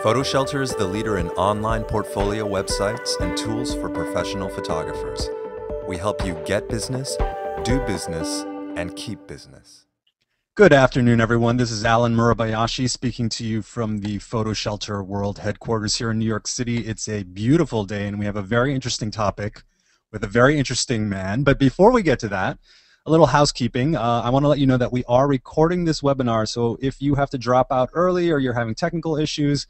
PhotoShelter is the leader in online portfolio websites and tools for professional photographers. We help you get business, do business, and keep business. Good afternoon, everyone. This is Alan Murabayashi speaking to you from the PhotoShelter World Headquarters here in New York City. It's a beautiful day, and we have a very interesting topic with a very interesting man. But before we get to that, a little housekeeping. I want to let you know that we are recording this webinar, so if you have to drop out early or you're having technical issues,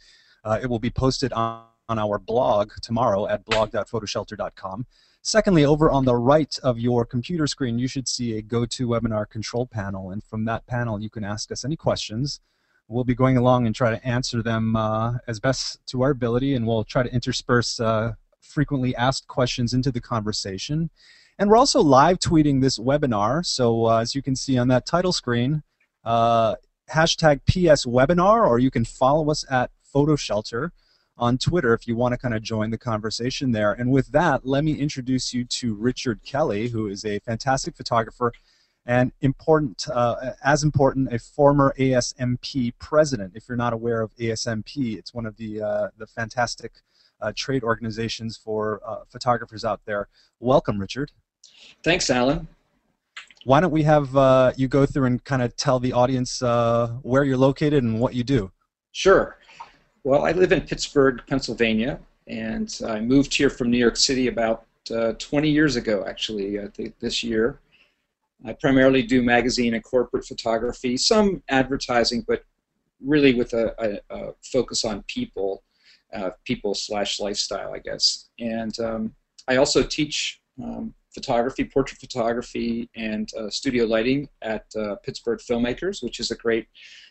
it will be posted on our blog tomorrow at blog.photoshelter.com. Secondly, over on the right of your computer screen, you should see a GoToWebinar control panel, and from that panel you can ask us any questions. We'll be going along and try to answer them as best to our ability, and we'll try to intersperse frequently asked questions into the conversation. And we're also live tweeting this webinar, so as you can see on that title screen, hashtag PSWebinar, or you can follow us at PhotoShelter on Twitter if you want to kind of join the conversation there. And with that, let me introduce you to Richard Kelly, who is a fantastic photographer and as important, a former ASMP president. If you're not aware of ASMP, it's one of the fantastic trade organizations for photographers out there. Welcome, Richard. Thanks, Alan. Why don't we have you go through and kind of tell the audience where you're located and what you do? Sure. Well, I live in Pittsburgh, Pennsylvania, and I moved here from New York City about 20 years ago, actually, this year. I primarily do magazine and corporate photography, some advertising, but really with a focus on people, people/lifestyle, I guess. And I also teach photography, portrait photography, and studio lighting at Pittsburgh Filmmakers, which is a great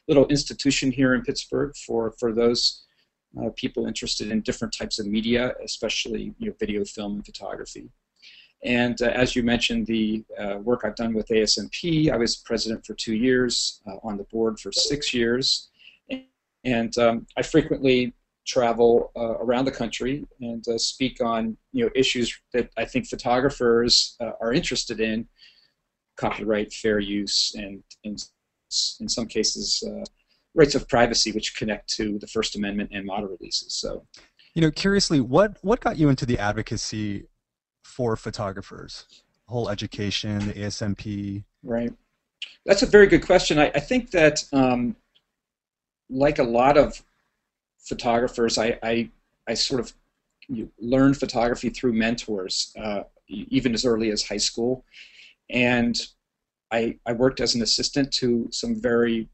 little institution here in Pittsburgh for those people interested in different types of media, especially video, film, and photography. And as you mentioned, the work I've done with ASMP, I was president for 2 years, on the board for 6 years, and I frequently travel around the country and speak on issues that I think photographers are interested in: copyright, fair use, and in some cases rights of privacy, which connect to the First Amendment and model releases. So, curiously, what got you into the advocacy for photographers? The whole education, the ASMP. Right. That's a very good question. I think that, like a lot of photographers, I sort of learned photography through mentors, even as early as high school, and I worked as an assistant to some very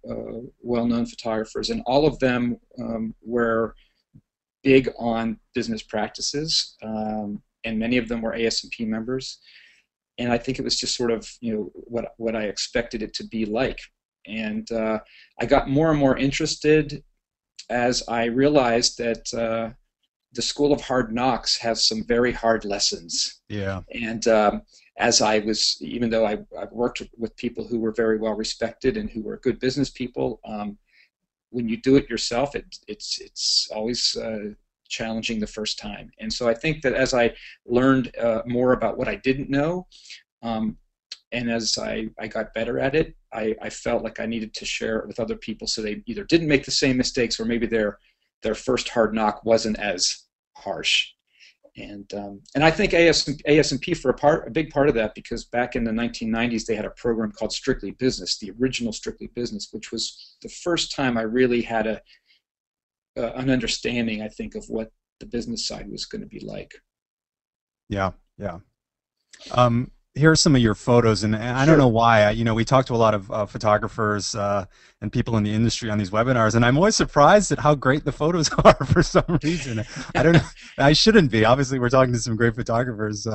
well-known photographers, and all of them were big on business practices, and many of them were ASMP members, and I think it was just sort of what I expected it to be like. And I got more and more interested as I realized that the School of Hard Knocks has some very hard lessons. Yeah. And as I was, even though I've worked with people who were very well respected and who were good business people, when you do it yourself, it's always challenging the first time. And so I think that as I learned more about what I didn't know, and as I got better at it, I felt like I needed to share it with other people so they either didn't make the same mistakes, or maybe their first hard knock wasn't as harsh. And I think ASMP for a big part of that, because back in the 1990s they had a program called Strictly Business, the original Strictly Business, which was the first time I really had an understanding, I think, of what the business side was going to be like. Yeah, yeah. Here are some of your photos, and I don't know why. We talk to a lot of photographers and people in the industry on these webinars, and I'm always surprised at how great the photos are for some reason. I don't know. I shouldn't be. Obviously, we're talking to some great photographers.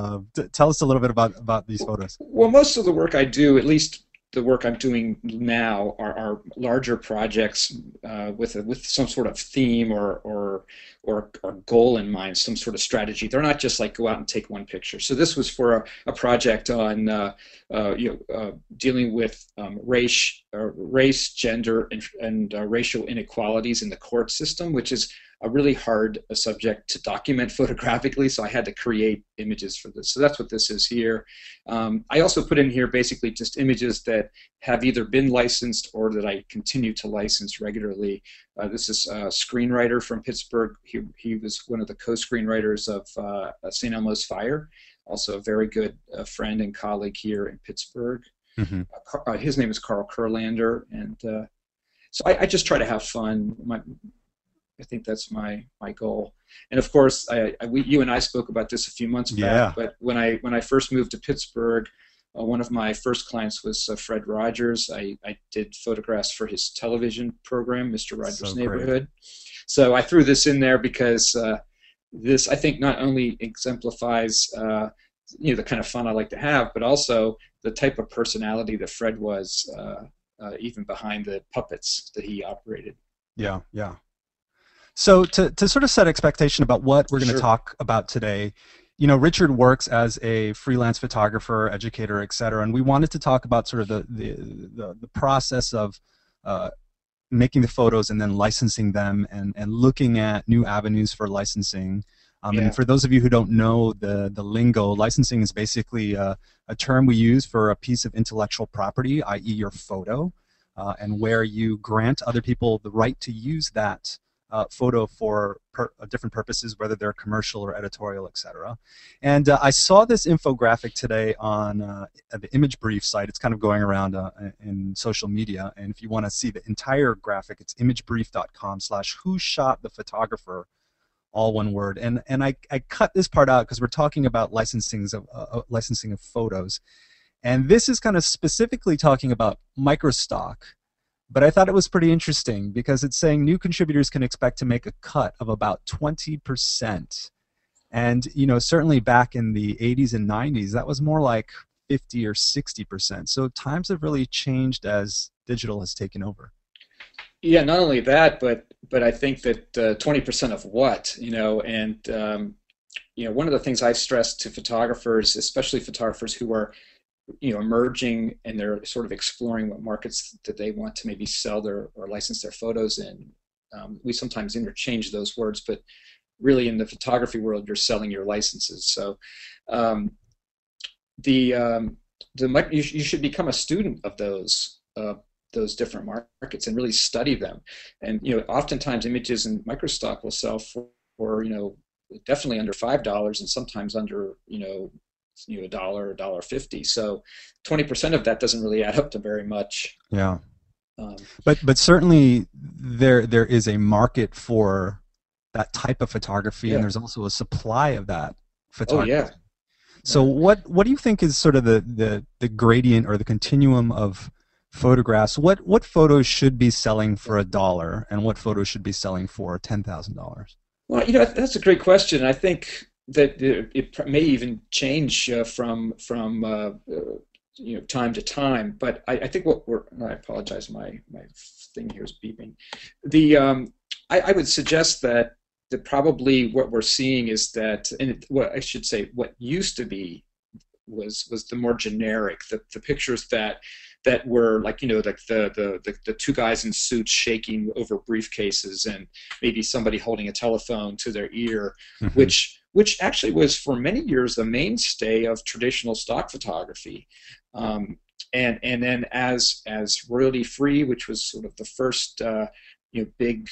Tell us a little bit about these photos. Well, most of the work I do, at least the work I'm doing now, are larger projects with some sort of theme or goal in mind, some sort of strategy. They're not just like go out and take one picture. So this was for a project on dealing with race, gender, and racial inequalities in the court system, which is a really hard subject to document photographically, so I had to create images for this. So that's what this is here. I also put in here basically just images that have either been licensed or that I continue to license regularly. This is a screenwriter from Pittsburgh. He was one of the co-screenwriters of St. Elmo's Fire, also a very good friend and colleague here in Pittsburgh. Mm-hmm. His name is Carl Kurlander, and so I just try to have fun. I think that's my goal. And of course, you and I spoke about this a few months back. But when I first moved to Pittsburgh, one of my first clients was Fred Rogers. I did photographs for his television program, Mr. Rogers' Neighborhood. So I threw this in there because this, I think, not only exemplifies the kind of fun I like to have, but also the type of personality that Fred was, even behind the puppets that he operated. Yeah, yeah. So to sort of set expectation about what we're going to talk about today, Richard works as a freelance photographer, educator, et cetera, and we wanted to talk about sort of the process of making the photos and then licensing them and looking at new avenues for licensing. And for those of you who don't know the lingo, licensing is basically a term we use for a piece of intellectual property, i.e. your photo, and where you grant other people the right to use that photo for different purposes, whether they're commercial or editorial, etc. And I saw this infographic today on the Image Brief site. It's kind of going around in social media, and if you want to see the entire graphic, it's imagebrief.com/who shot the photographer, all one word. And I cut this part out because we're talking about licensing of photos, and this is kind of specifically talking about microstock. But I thought it was pretty interesting because it's saying new contributors can expect to make a cut of about 20%. And, certainly back in the 80s and 90s, that was more like 50 or 60%. So times have really changed as digital has taken over. Yeah, not only that, but I think that 20% of what, and, one of the things I stress to photographers, especially photographers who are emerging and they're sort of exploring what markets that they want to maybe sell or license their photos in. We sometimes interchange those words, but really in the photography world, you're selling your licenses. So you should become a student of those different markets and really study them. And oftentimes images in microstock will sell for definitely under $5 and sometimes under $1, $1.50. So 20% of that doesn't really add up to very much. Yeah. But certainly there is a market for that type of photography, and there's also a supply of that photography. Oh yeah. So what do you think is sort of the gradient or the continuum of photographs? What photos should be selling for $1 and what photos should be selling for $10,000? Well, that's a great question. I think that it may even change from time to time. But I think I apologize, my thing here is beeping. I would suggest that probably what we're seeing is that, what used to be was the more generic, the pictures that were like the two guys in suits shaking over briefcases and maybe somebody holding a telephone to their ear, mm-hmm. which actually was for many years the mainstay of traditional stock photography, and then as royalty free, which was sort of the first big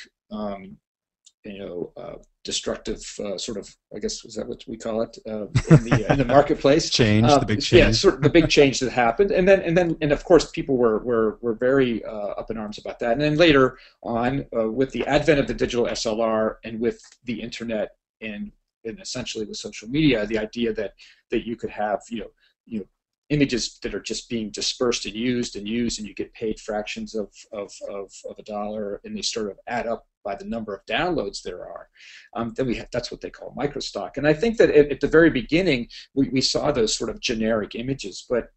destructive sort of, I guess, is that what we call it, in the marketplace? Change, the big change. Yeah, sort of the big change that happened, and of course people were very up in arms about that. And then later on, with the advent of the digital SLR and with the internet and essentially with social media, the idea that you could have images that are just being dispersed and used, and you get paid fractions of a dollar, and they sort of add up by the number of downloads there are. Then that's what they call microstock. And I think that at the very beginning we saw those sort of generic images, but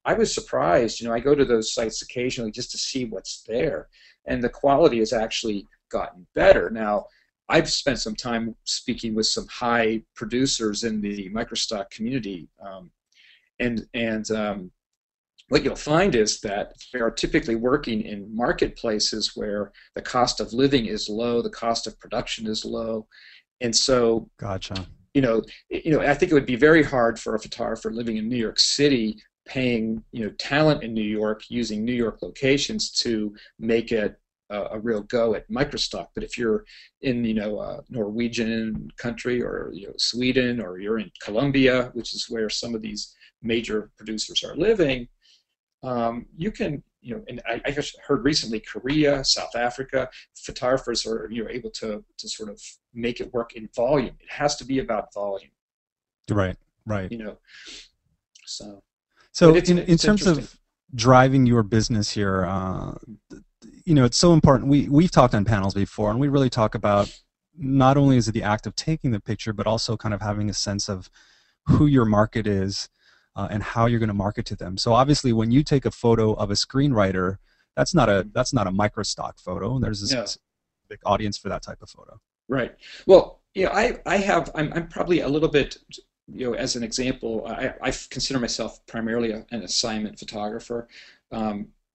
I was surprised. I go to those sites occasionally just to see what's there, and the quality has actually gotten better. Now, I've spent some time speaking with some high producers in the microstock community, and what you'll find is that they are typically working in marketplaces where the cost of living is low, the cost of production is low, and so Gotcha. I think it would be very hard for a photographer living in New York City paying talent in New York using New York locations to make it a real go at microstock. But if you're in Norwegian country, or Sweden, or you're in Colombia, which is where some of these major producers are living, you can, and I just heard recently Korea, South Africa, photographers are able to sort of make it work in volume. It has to be about volume. Right, right. So in terms of driving your business here, it's so important. We've talked on panels before, and we really talk about not only is it the act of taking the picture, but also kind of having a sense of who your market is. And how you're going to market to them. So obviously, when you take a photo of a screenwriter, that's not a microstock photo. There's a specific audience for that type of photo. Right. Well, I'm probably a little bit, as an example, I consider myself primarily an assignment photographer,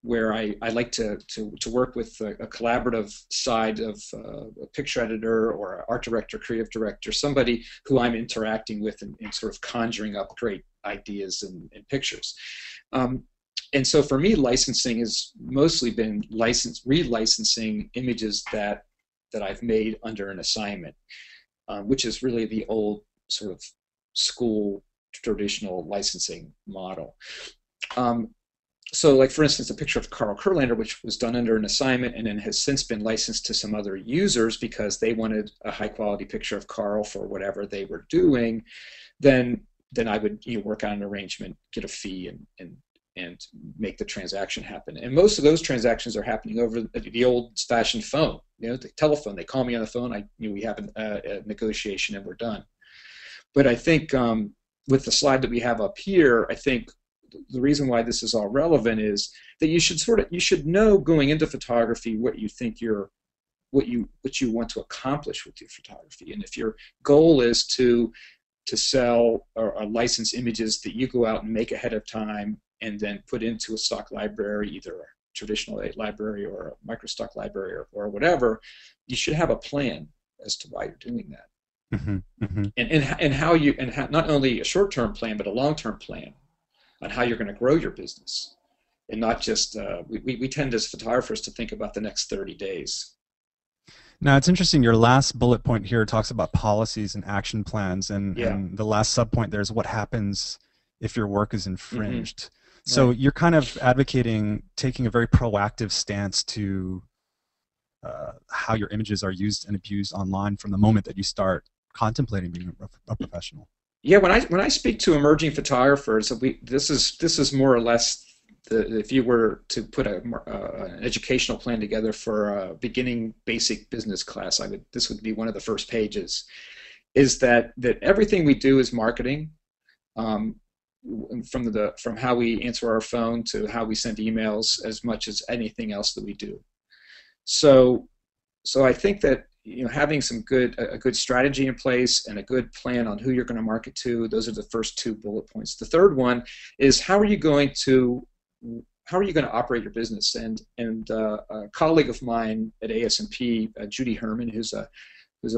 where I like to work with a collaborative side of a picture editor or an art director, creative director, somebody who I'm interacting with and sort of conjuring up great ideas and pictures. And so for me, licensing has mostly been relicensing images that I've made under an assignment, which is really the old sort of school traditional licensing model. So, like, for instance, a picture of Carl Kurlander, which was done under an assignment and then has since been licensed to some other users because they wanted a high-quality picture of Carl for whatever they were doing, then I would work on an arrangement, get a fee, and make the transaction happen. And most of those transactions are happening over the old-fashioned phone, the telephone. They call me on the phone. We have a negotiation, and we're done. But I think with the slide that we have up here, I think the reason why this is all relevant is that you should know going into photography what you think what you want to accomplish with your photography. And if your goal is to sell or license images that you go out and make ahead of time and then put into a stock library, either a traditional library or a microstock library or whatever, you should have a plan as to why you're doing that. Mm-hmm, mm-hmm. And how not only a short-term plan but a long-term plan on how you're going to grow your business, and not just we tend as photographers to think about the next 30 days. Now, it's interesting, your last bullet point here talks about policies and action plans, and the last subpoint there is what happens if your work is infringed. Mm-hmm. So you're kind of advocating taking a very proactive stance to how your images are used and abused online from the moment that you start contemplating being a professional. Yeah, when I speak to emerging photographers, this is more or less if you were to put an educational plan together for a beginning basic business class, this would be one of the first pages. Is that everything we do is marketing, from how we answer our phone to how we send emails, as much as anything else that we do. So I think that having a good strategy in place and a good plan on who you're going to market to, those are the first two bullet points. The third one is how are you going to operate your business? And a colleague of mine at ASPorg, Judy Herman, who's a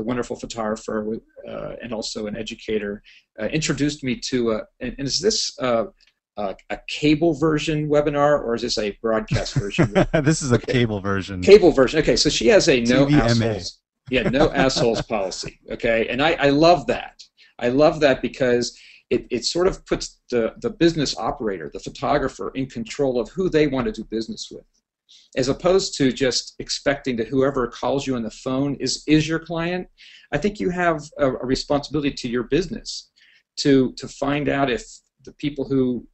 wonderful photographer and also an educator, introduced me to and is this a cable version webinar, or is this a broadcast version? This is a cable version. Cable version. Okay, so she has a no TVMA. assholes. Yeah, no assholes policy. Okay, and I love that. I love that because it sort of puts the business operator, the photographer, in control of who they want to do business with, as opposed to just expecting that whoever calls you on the phone is your client. I think you have a responsibility to your business to find out if the people who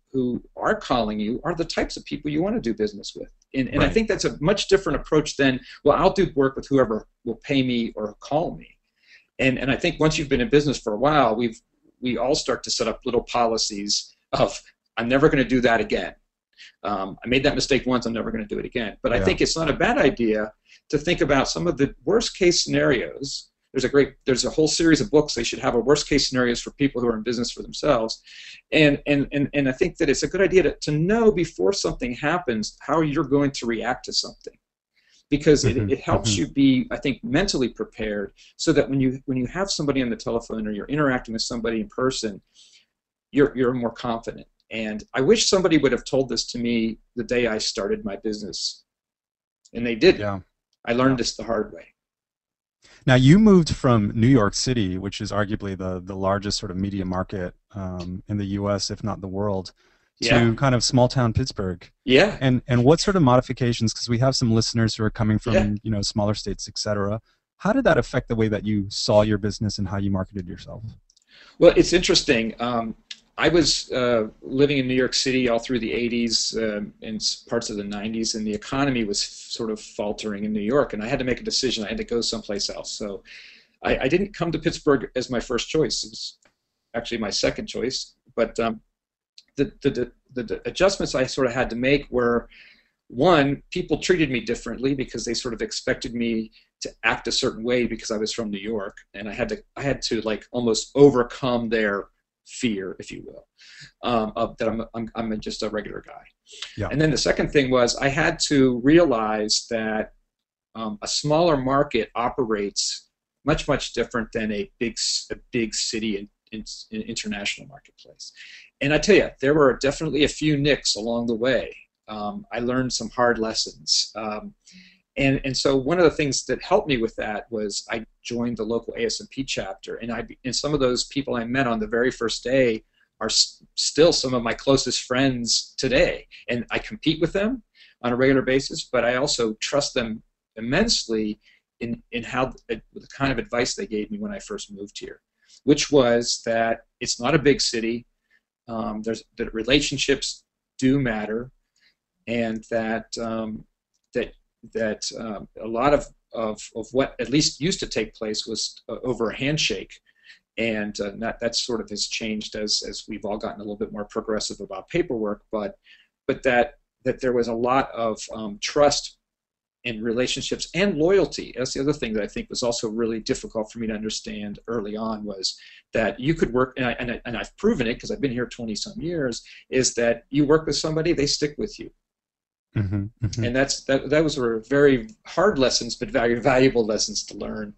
are calling you are the types of people you want to do business with. And right. I think that's a much different approach than, well, I'll do work with whoever will pay me or call me. And I think once you've been in business for a while, we all start to set up little policies of, I'm never going to do that again. I made that mistake once, I'm never going to do it again. But I think it's not a bad idea to think about some of the worst case scenarios there's a whole series of books they should have, worst case scenarios for people who are in business for themselves, and I think that it's a good idea to know before something happens how you're going to react to something, because it helps you be, I think, mentally prepared, so that when you have somebody on the telephone or you're interacting with somebody in person, you're more confident. And I wish somebody would have told this to me the day I started my business, and they didn't. Yeah. I learned this the hard way. Now, you moved from New York City, which is arguably the largest sort of media market in the U.S., if not the world, to kind of small town Pittsburgh. Yeah. And what sort of modifications, because we have some listeners who are coming from smaller states, et cetera. How did that affect the way that you saw your business and how you marketed yourself? Well, it's interesting. I was living in New York City all through the 80s and parts of the 90s, and the economy was sort of faltering in New York, and I had to make a decision. I had to go someplace else. So I didn't come to Pittsburgh as my first choice. It was actually my second choice. But the adjustments I sort of had to make were, one, people treated me differently because they sort of expected me to act a certain way because I was from New York, and I had to like almost overcome their fear, if you will, of that I'm just a regular guy. Yeah. And then the second thing was I had to realize that a smaller market operates much different than a big city in international marketplace. And I tell you, there were definitely a few nicks along the way. I learned some hard lessons. And so one of the things that helped me with that was I joined the local ASMP chapter, and some of those people I met on the very first day are still some of my closest friends today. And I compete with them on a regular basis, but I also trust them immensely in how the kind of advice they gave me when I first moved here, which was that it's not a big city, that relationships do matter, and that a lot of what at least used to take place was over a handshake, and that sort of has changed as we've all gotten a little bit more progressive about paperwork, but that there was a lot of trust in relationships and loyalty. That's the other thing that I think was also really difficult for me to understand early on, was that you could work, and I've proven it because I've been here 20-some years, is that you work with somebody, they stick with you. And those were very hard lessons, but very valuable lessons to learn.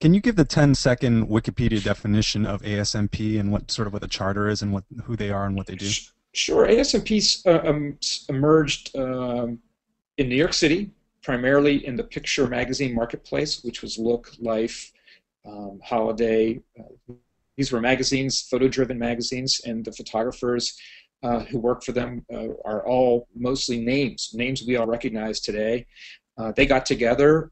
Can you give the 10-second Wikipedia definition of ASMP and what the charter is and who they are and what they do? Sure. ASMP emerged in New York City, primarily in the picture magazine marketplace, which was Look, Life, Holiday. These were magazines, photo-driven magazines, and the photographers who work for them are all mostly names we all recognize today. They got together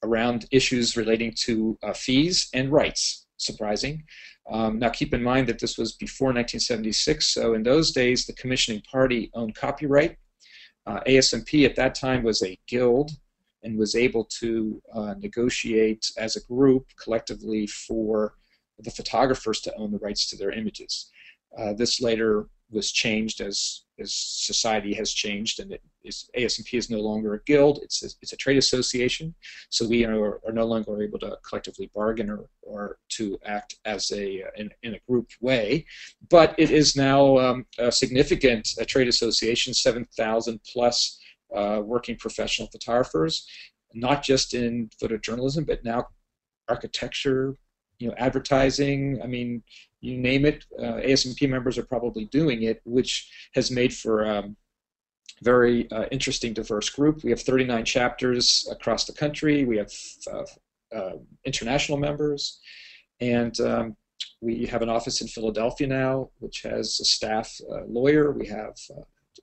around issues relating to fees and rights. Surprising. Now keep in mind that this was before 1976, so in those days the commissioning party owned copyright. ASMP at that time was a guild and was able to negotiate as a group collectively for the photographers to own the rights to their images. This later was changed as society has changed, and ASMP is no longer a guild, it's a trade association, so we are no longer able to collectively bargain or to act as in a group way, but it is now a significant trade association, 7,000 plus working professional photographers, not just in photojournalism, but now architecture, advertising, I mean, you name it, ASMP members are probably doing it, which has made for a very interesting, diverse group. We have 39 chapters across the country. We have international members, and we have an office in Philadelphia now, which has a staff lawyer. We have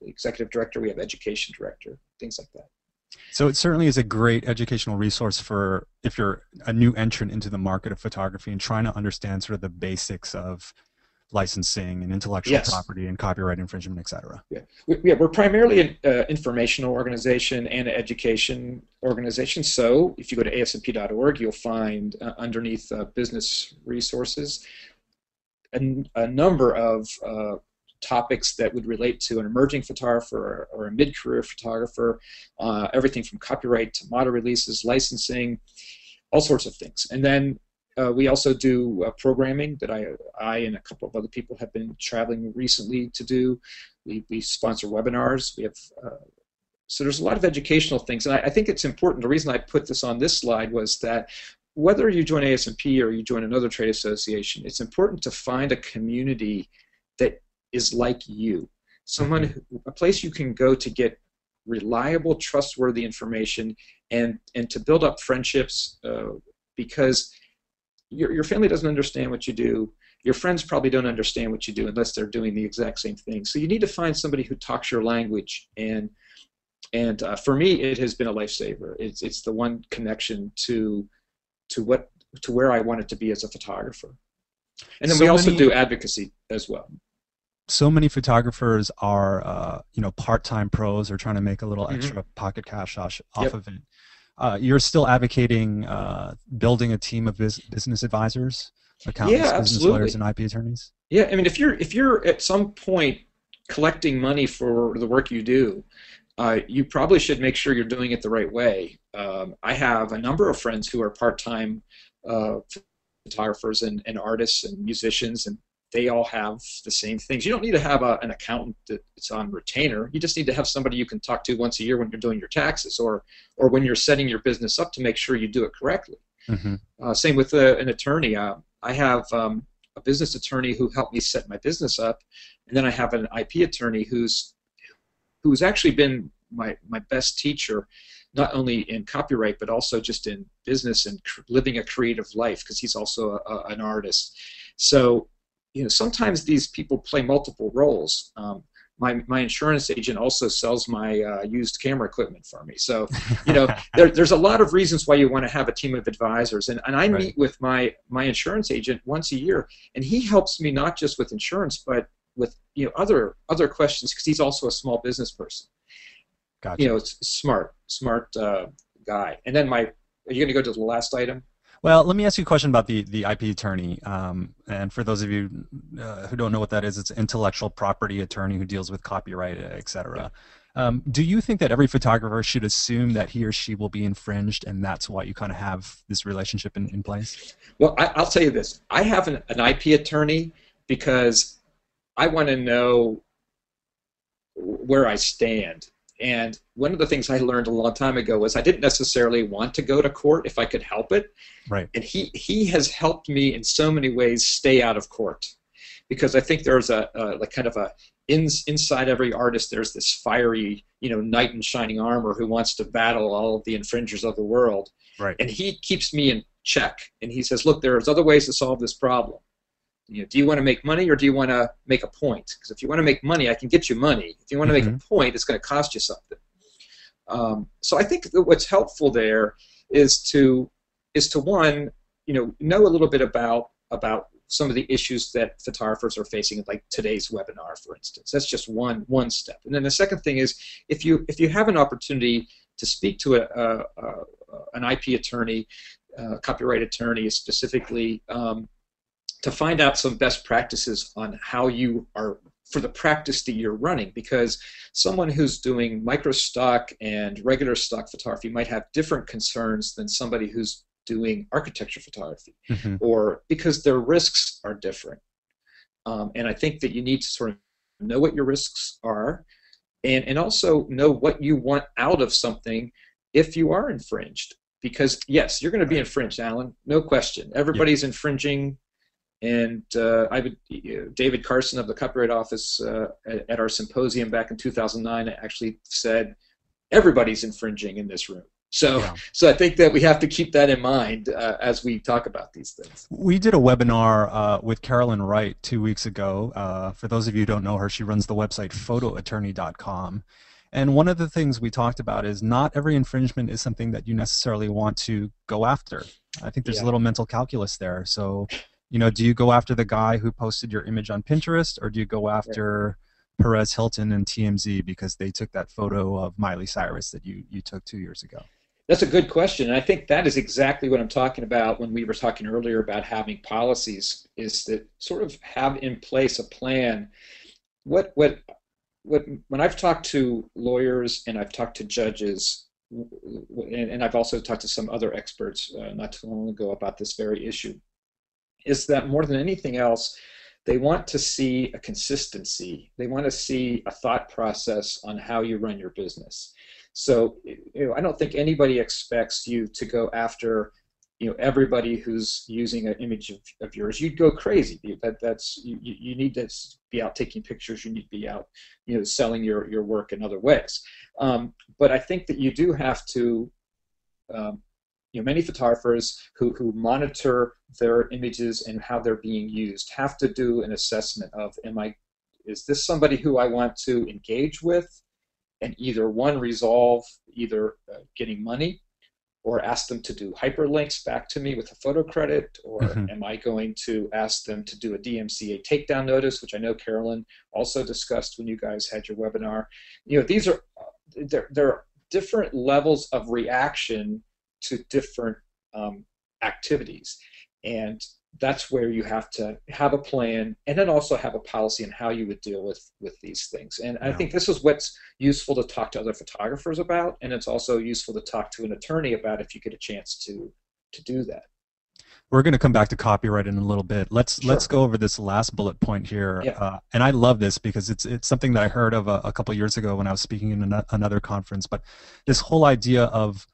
executive director. We have education director, things like that. So it certainly is a great educational resource for if you're a new entrant into the market of photography and trying to understand sort of the basics of licensing and intellectual property and copyright infringement, et cetera. We're primarily an informational organization and an education organization. So if you go to asmp.org, you'll find underneath business resources a number of topics that would relate to an emerging photographer or a mid-career photographer, everything from copyright to model releases, licensing, all sorts of things. And then we also do programming that I and a couple of other people have been traveling recently to do. We sponsor webinars. We have so there's a lot of educational things, and I think it's important. The reason I put this on this slide was that whether you join ASPorg or you join another trade association, it's important to find a community that is like you, a place you can go to get reliable, trustworthy information, and to build up friendships, because your family doesn't understand what you do. Your friends probably don't understand what you do unless they're doing the exact same thing. So you need to find somebody who talks your language, and for me, it has been a lifesaver. It's the one connection to where I wanted to be as a photographer. And then we also do advocacy as well. So many photographers are, part-time pros or trying to make a little extra pocket cash off of it. You're still advocating building a team of business advisors, accountants, business lawyers, and IP attorneys. Yeah, I mean, if you're at some point collecting money for the work you do, you probably should make sure you're doing it the right way. I have a number of friends who are part-time photographers and artists and musicians, and they all have the same things. You don't need to have an accountant that's on retainer. You just need to have somebody you can talk to once a year when you're doing your taxes, or when you're setting your business up to make sure you do it correctly. Same with an attorney. I have a business attorney who helped me set my business up, and then I have an IP attorney who's actually been my best teacher, not only in copyright but also just in business and living a creative life, because he's also an artist. So sometimes these people play multiple roles. My insurance agent also sells my used camera equipment for me. So there's a lot of reasons why you want to have a team of advisors. And I meet with my insurance agent once a year, and he helps me not just with insurance but with other questions, because he's also a small business person. Gotcha. It's smart guy. And then are you going to go to the last item? Well, let me ask you a question about the IP attorney. And for those of you who don't know what that is, it's an intellectual property attorney who deals with copyright, etc. Do you think that every photographer should assume that he or she will be infringed, and that's why you kind of have this relationship in place? Well, I'll tell you this. I have an IP attorney because I want to know where I stand. And one of the things I learned a long time ago was I didn't necessarily want to go to court if I could help it. Right. And he has helped me in so many ways stay out of court, because I think there's inside every artist there's this fiery knight in shining armor who wants to battle all of the infringers of the world. Right. And he keeps me in check, and he says, look, there's other ways to solve this problem. Do you want to make money, or do you want to make a point? Because if you want to make money, I can get you money. If you want to make a point, it's going to cost you something. So I think that what's helpful there is to one, know a little bit about some of the issues that photographers are facing, like today's webinar, for instance. That's just one step. And then the second thing is, if you have an opportunity to speak to an IP attorney, copyright attorney specifically, to find out some best practices on how you are, for the practice that you're running, because someone who's doing micro stock and regular stock photography might have different concerns than somebody who's doing architecture photography, or because their risks are different. And I think that you need to sort of know what your risks are, and also know what you want out of something if you are infringed. Because yes, you're going to be infringed, Alan, no question. Everybody's infringing. And David Carson of the Copyright Office at our symposium back in 2009 actually said, everybody's infringing in this room. So I think that we have to keep that in mind as we talk about these things. We did a webinar with Carolyn Wright 2 weeks ago. For those of you who don't know her, she runs the website photoattorney.com. And one of the things we talked about is not every infringement is something that you necessarily want to go after. I think there's a little mental calculus there. So, do you go after the guy who posted your image on Pinterest, or do you go after Perez Hilton and TMZ because they took that photo of Miley Cyrus that you took 2 years ago? That's a good question, and I think that is exactly what I'm talking about when we were talking earlier about having policies, is that sort of have in place a plan. When I've talked to lawyers and I've talked to judges, and I've also talked to some other experts not too long ago about this very issue, is that more than anything else, they want to see a consistency. They want to see a thought process on how you run your business. So, I don't think anybody expects you to go after, everybody who's using an image of yours. You'd go crazy. You need to be out taking pictures. You need to be out, selling your work in other ways. But I think that you do have to. Many photographers who monitor their images and how they're being used have to do an assessment of, is this somebody who I want to engage with, and either resolve getting money, or ask them to do hyperlinks back to me with a photo credit, or am I going to ask them to do a DMCA takedown notice, which I know Carolyn also discussed when you guys had your webinar. These are there are different levels of reaction to different activities, and that's where you have to have a plan, and then also have a policy on how you would deal with these things. And I think this is what's useful to talk to other photographers about, and it's also useful to talk to an attorney about if you get a chance to do that. We're going to come back to copyright in a little bit. Let's go over this last bullet point here. Yeah. And I love this because it's something that I heard of a couple years ago when I was speaking in another conference. But this whole idea of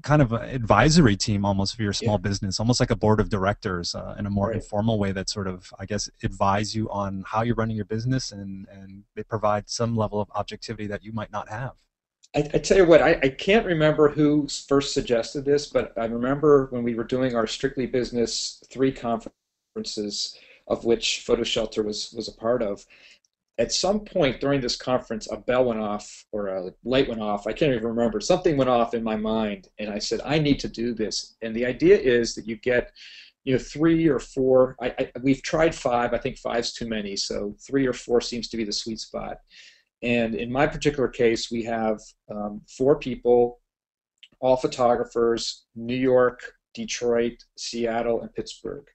kind of an advisory team almost for your small business, almost like a board of directors in a more informal way that sort of, I guess, advise you on how you're running your business, and they provide some level of objectivity that you might not have. I tell you what, I can't remember who first suggested this, but I remember when we were doing our Strictly Business 3 conferences, of which PhotoShelter was a part of. At some point during this conference, a bell went off, or a light went off. I can't even remember. Something went off in my mind, and I said, I need to do this. And the idea is that you get, 3 or 4. We've tried 5. I think 5's too many, so 3 or 4 seems to be the sweet spot. And in my particular case, we have 4 people, all photographers, New York, Detroit, Seattle, and Pittsburgh.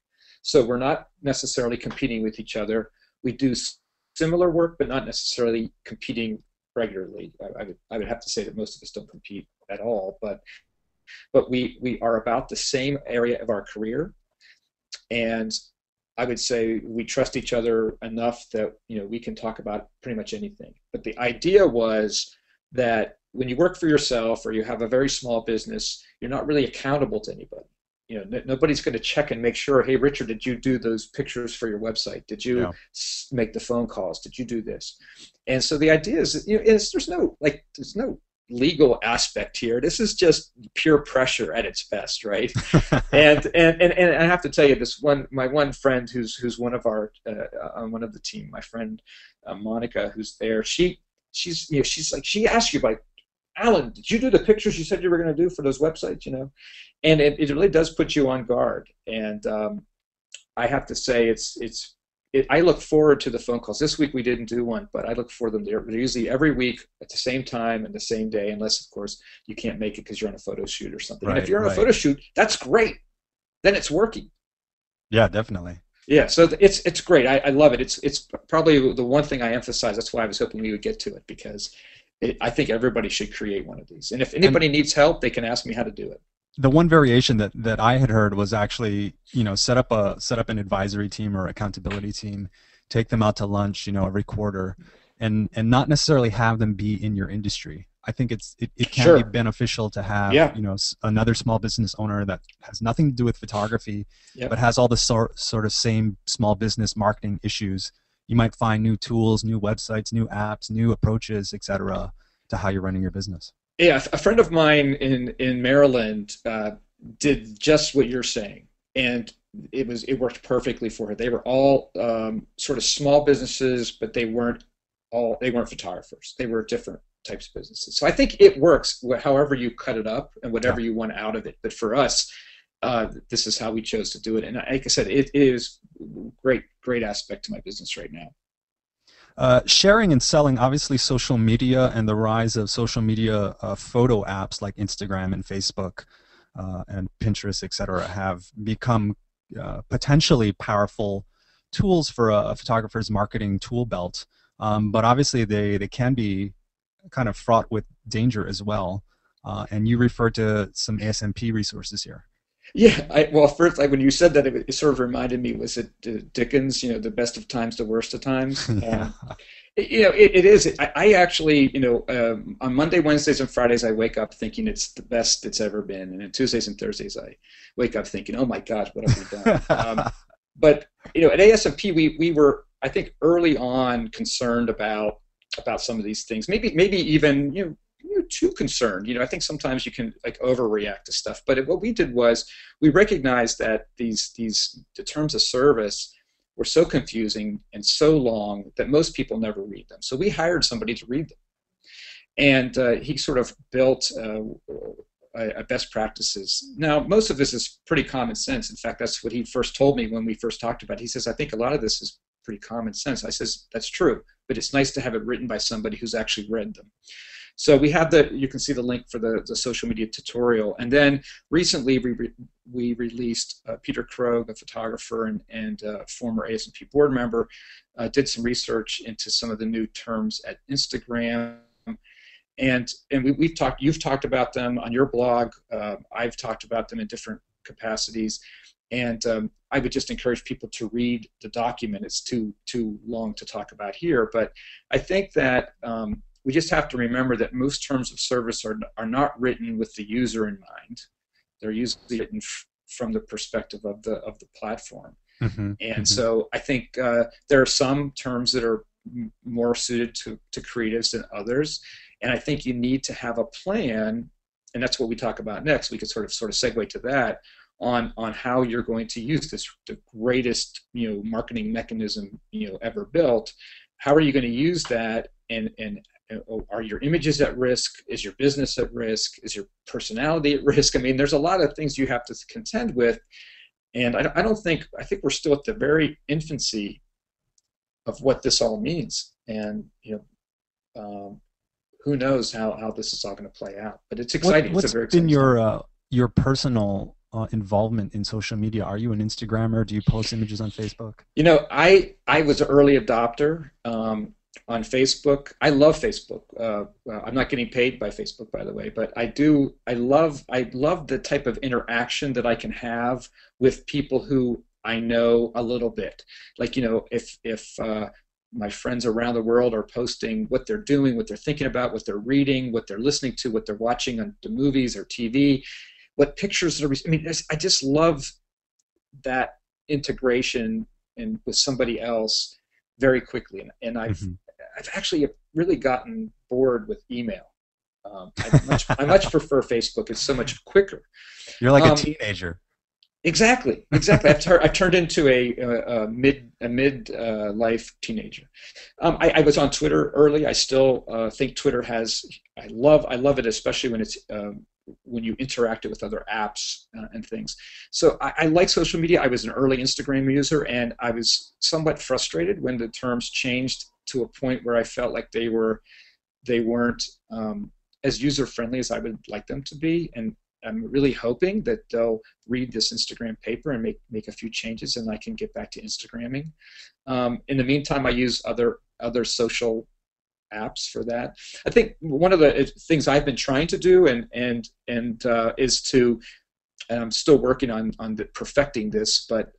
So we're not necessarily competing with each other. We do similar work, but not necessarily competing regularly. I would have to say that most of us don't compete at all, but we are about the same area of our career, and I would say we trust each other enough that we can talk about pretty much anything. But the idea was that when you work for yourself or you have a very small business, you're not really accountable to anybody. Nobody's going to check and make sure, hey, Richard, did you do those pictures for your website? Did you make the phone calls? Did you do this? And so the idea is, there's no legal aspect here. This is just pure pressure at its best, right? and I have to tell you, my one friend who's one of our on one of the team, my friend Monica, who's there, she's like, she asks you, like, Alan, did you do the pictures you said you were going to do for those websites? And it really does put you on guard. And I have to say, I look forward to the phone calls. This week we didn't do one, but I look for them. They're usually every week at the same time and the same day, unless, of course, you can't make it because you're on a photo shoot or something. And if you're on a photo shoot, that's great. Then it's working. Yeah, definitely. Yeah, so it's great. I love it. It's probably the one thing I emphasize. That's why I was hoping we would get to it, because I think everybody should create one of these. And if anybody needs help, they can ask me how to do it. The one variation that I had heard was actually, set up an advisory team or accountability team, take them out to lunch, every quarter, and not necessarily have them be in your industry. I think it can be beneficial to have another small business owner that has nothing to do with photography, but has all the sort of same small business marketing issues. You might find new tools, new websites, new apps, new approaches, etc., to how you're running your business. Yeah, a friend of mine in Maryland did just what you're saying, and it worked perfectly for her. They were all sort of small businesses, but they weren't photographers. They were different types of businesses. So I think it works however you cut it up and whatever you want out of it. But for us, this is how we chose to do it. And like I said, it is great aspect to my business right now. Sharing and selling, obviously social media and the rise of social media photo apps like Instagram and Facebook and Pinterest, etc., have become potentially powerful tools for a photographer's marketing tool belt. But obviously they can be kind of fraught with danger as well. and you referred to some ASMP resources here. Yeah, well, first, like when you said that, it sort of reminded me, was it Dickens, the best of times, the worst of times? Yeah. It is. I actually, on Monday, Wednesdays, and Fridays, I wake up thinking it's the best it's ever been, and on Tuesdays and Thursdays, I wake up thinking, oh my God, what have we done? But at ASMP, we were, I think, early on concerned about some of these things. Maybe even you're too concerned. I think sometimes you can like overreact to stuff. But what we did was we recognized that the terms of service were so confusing and so long that most people never read them. So we hired somebody to read them, and he sort of built a best practices. Now, most of this is pretty common sense. In fact, that's what he first told me when we first talked about it. He says, I think a lot of this is pretty common sense. I says, that's true, but it's nice to have it written by somebody who's actually read them. So we have you can see the link for the social media tutorial. And then recently we released Peter Krogh, a photographer and former ASMP board member, did some research into some of the new terms at Instagram. And you've talked about them on your blog. I've talked about them in different capacities. And I would just encourage people to read the document. It's too long to talk about here, but I think that we just have to remember that most terms of service are not written with the user in mind. They're usually written from the perspective of the platform. Mm-hmm. And so I think there are some terms that are more suited to creatives than others, and I think you need to have a plan, and that's what we talk about next. We could sort of segue to that on how you're going to use this, the greatest marketing mechanism ever built. How are you going to use that, and are your images at risk? Is your business at risk? Is your personality at risk? I mean, there's a lot of things you have to contend with, and I think we're still at the very infancy of what this all means, and who knows how this is all going to play out. But it's exciting. What's it's a very exciting been your personal involvement in social media? Are you an Instagrammer? Do you post images on Facebook? I was an early adopter on Facebook. I love Facebook. I'm not getting paid by Facebook, by the way, but I do. I love the type of interaction that I can have with people who I know a little bit. Like if my friends around the world are posting what they're doing, what they're thinking about, what they're reading, what they're listening to, what they're watching on the movies or TV, what pictures they're. I mean, I just love that integration with somebody else very quickly, and I've actually really gotten bored with email. I much prefer Facebook. It's so much quicker. You're like a teenager. Exactly. I've turned into a mid-life teenager. I was on Twitter early. I still think Twitter has. I love it, especially when it's when you interact it with other apps and things. So I like social media. I was an early Instagram user, and I was somewhat frustrated when the terms changed to a point where I felt like they weren't as user-friendly as I would like them to be. And I'm really hoping that they'll read this Instagram paper and make a few changes, and I can get back to Instagramming. In the meantime, I use other social apps for that. I think one of the things I've been trying to do and is to, and I'm still working on perfecting this, but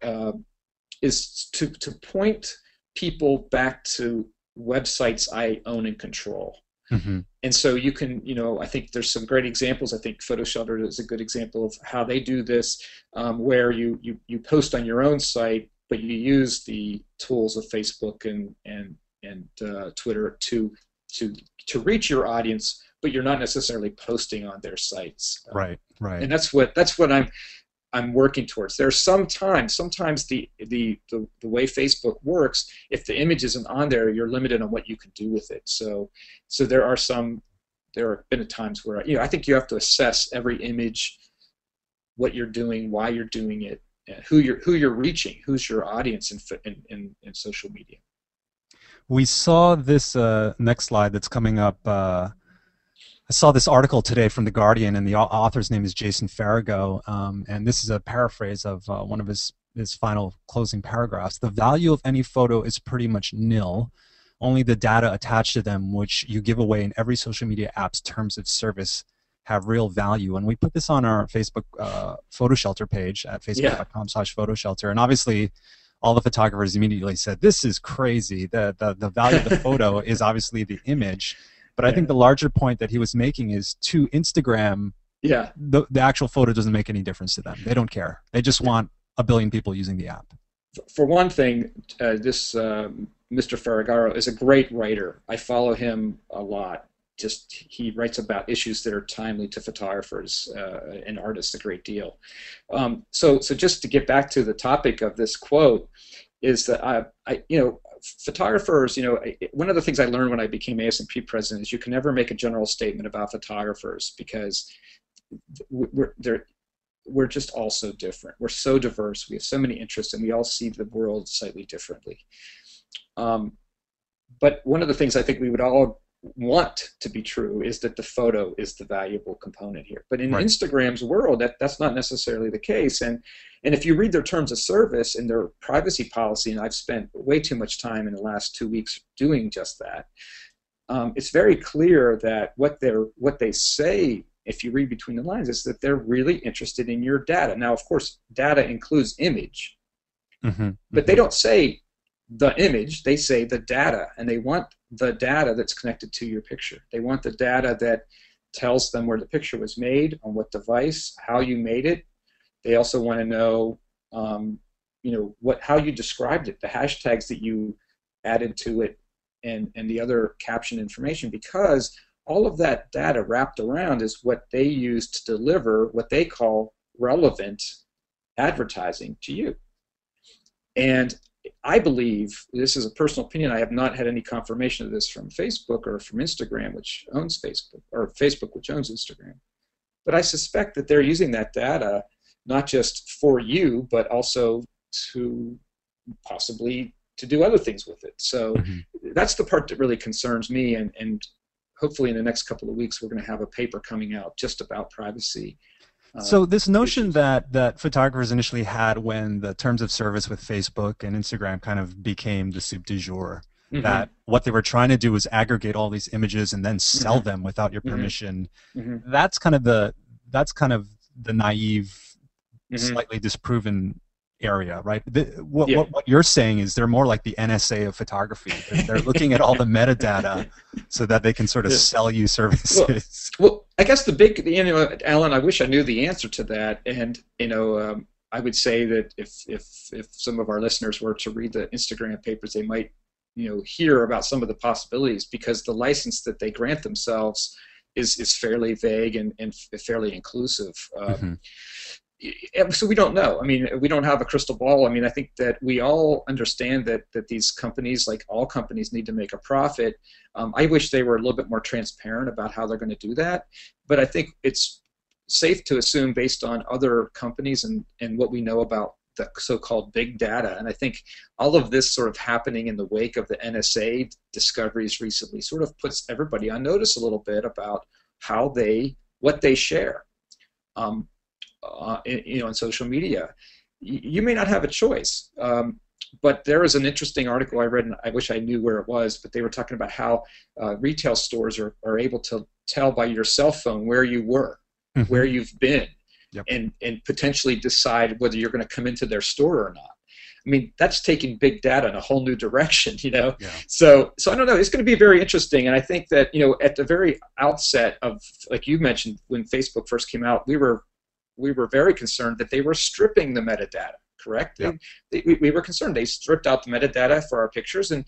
is to point people back to websites I own and control. Mm-hmm. And so you can, I think there's some great examples. I think PhotoShelter is a good example of how they do this, where you post on your own site, but you use the tools of Facebook and Twitter to reach your audience, but you're not necessarily posting on their sites. Right. And that's what I'm working towards. There's sometimes the way Facebook works, if the image isn't on there, you're limited on what you can do with it. So there have been times where I think you have to assess every image, what you're doing, why you're doing it, who you're reaching, who's your audience in social media. We saw this next slide that's coming up. I saw this article today from The Guardian, and the author's name is Jason Farago, and this is a paraphrase of one of his final closing paragraphs. The value of any photo is pretty much nil. Only the data attached to them, which you give away in every social media app's terms of service, have real value. And we put this on our Facebook PhotoShelter page at facebook.com/PhotoShelter. And obviously, all the photographers immediately said, "This is crazy. The value of the photo is obviously the image." But I think the larger point that he was making is to Instagram, the actual photo doesn't make any difference to them. They don't care. They just want a billion people using the app. For one thing, this Mr. Ferragamo is a great writer. I follow him a lot. Just he writes about issues that are timely to photographers and artists a great deal. So just to get back to the topic of this quote, is that photographers, one of the things I learned when I became ASPorg president is you can never make a general statement about photographers because we're just all so different. We're so diverse. We have so many interests, and we all see the world slightly differently. But one of the things I think we would all want to be true is that the photo is the valuable component here. But in Instagram's world, that's not necessarily the case. And if you read their terms of service and their privacy policy, and I've spent way too much time in the last 2 weeks doing just that, it's very clear that what they say, if you read between the lines, is that they're really interested in your data. Now, of course, data includes image, but they don't say the image, they say the data, and they want the data that's connected to your picture. They want the data that tells them where the picture was made, on what device, how you made it. They also want to know, how you described it, the hashtags that you added to it, and the other caption information, because all of that data wrapped around is what they use to deliver what they call relevant advertising to you. And I believe, this is a personal opinion, I have not had any confirmation of this from Facebook or from Instagram, which owns Facebook, or Facebook, which owns Instagram. But I suspect that they're using that data not just for you, but also to possibly to do other things with it. So that's the part that really concerns me, and hopefully in the next couple of weeks we're going to have a paper coming out just about privacy. So this notion that photographers initially had when the terms of service with Facebook and Instagram kind of became the soup du jour, that what they were trying to do was aggregate all these images and then sell them without your permission. That's kind of the naive, slightly disproven area, right? What you're saying is they're more like the NSA of photography. They're looking at all the metadata so that they can sort of sell you services. Well, I guess the big, Alan, I wish I knew the answer to that. And I would say that if some of our listeners were to read the Instagram papers, they might hear about some of the possibilities, because the license that they grant themselves is fairly vague and fairly inclusive. So we don't know. I mean, we don't have a crystal ball. I mean, I think that we all understand that these companies, like all companies, need to make a profit. I wish they were a little bit more transparent about how they're going to do that. But I think it's safe to assume, based on other companies and what we know about the so-called big data, and I think all of this sort of happening in the wake of the NSA discoveries recently sort of puts everybody on notice a little bit about what they share. On social media. You may not have a choice, but there was an interesting article I read, and I wish I knew where it was, but they were talking about how retail stores are able to tell by your cell phone where you were, where you've been, and potentially decide whether you're going to come into their store or not. I mean, that's taking big data in a whole new direction, So I don't know. It's going to be very interesting, and I think that at the very outset of, like you mentioned, when Facebook first came out, we were very concerned that they were stripping the metadata, correct? Yeah. We were concerned they stripped out the metadata for our pictures, and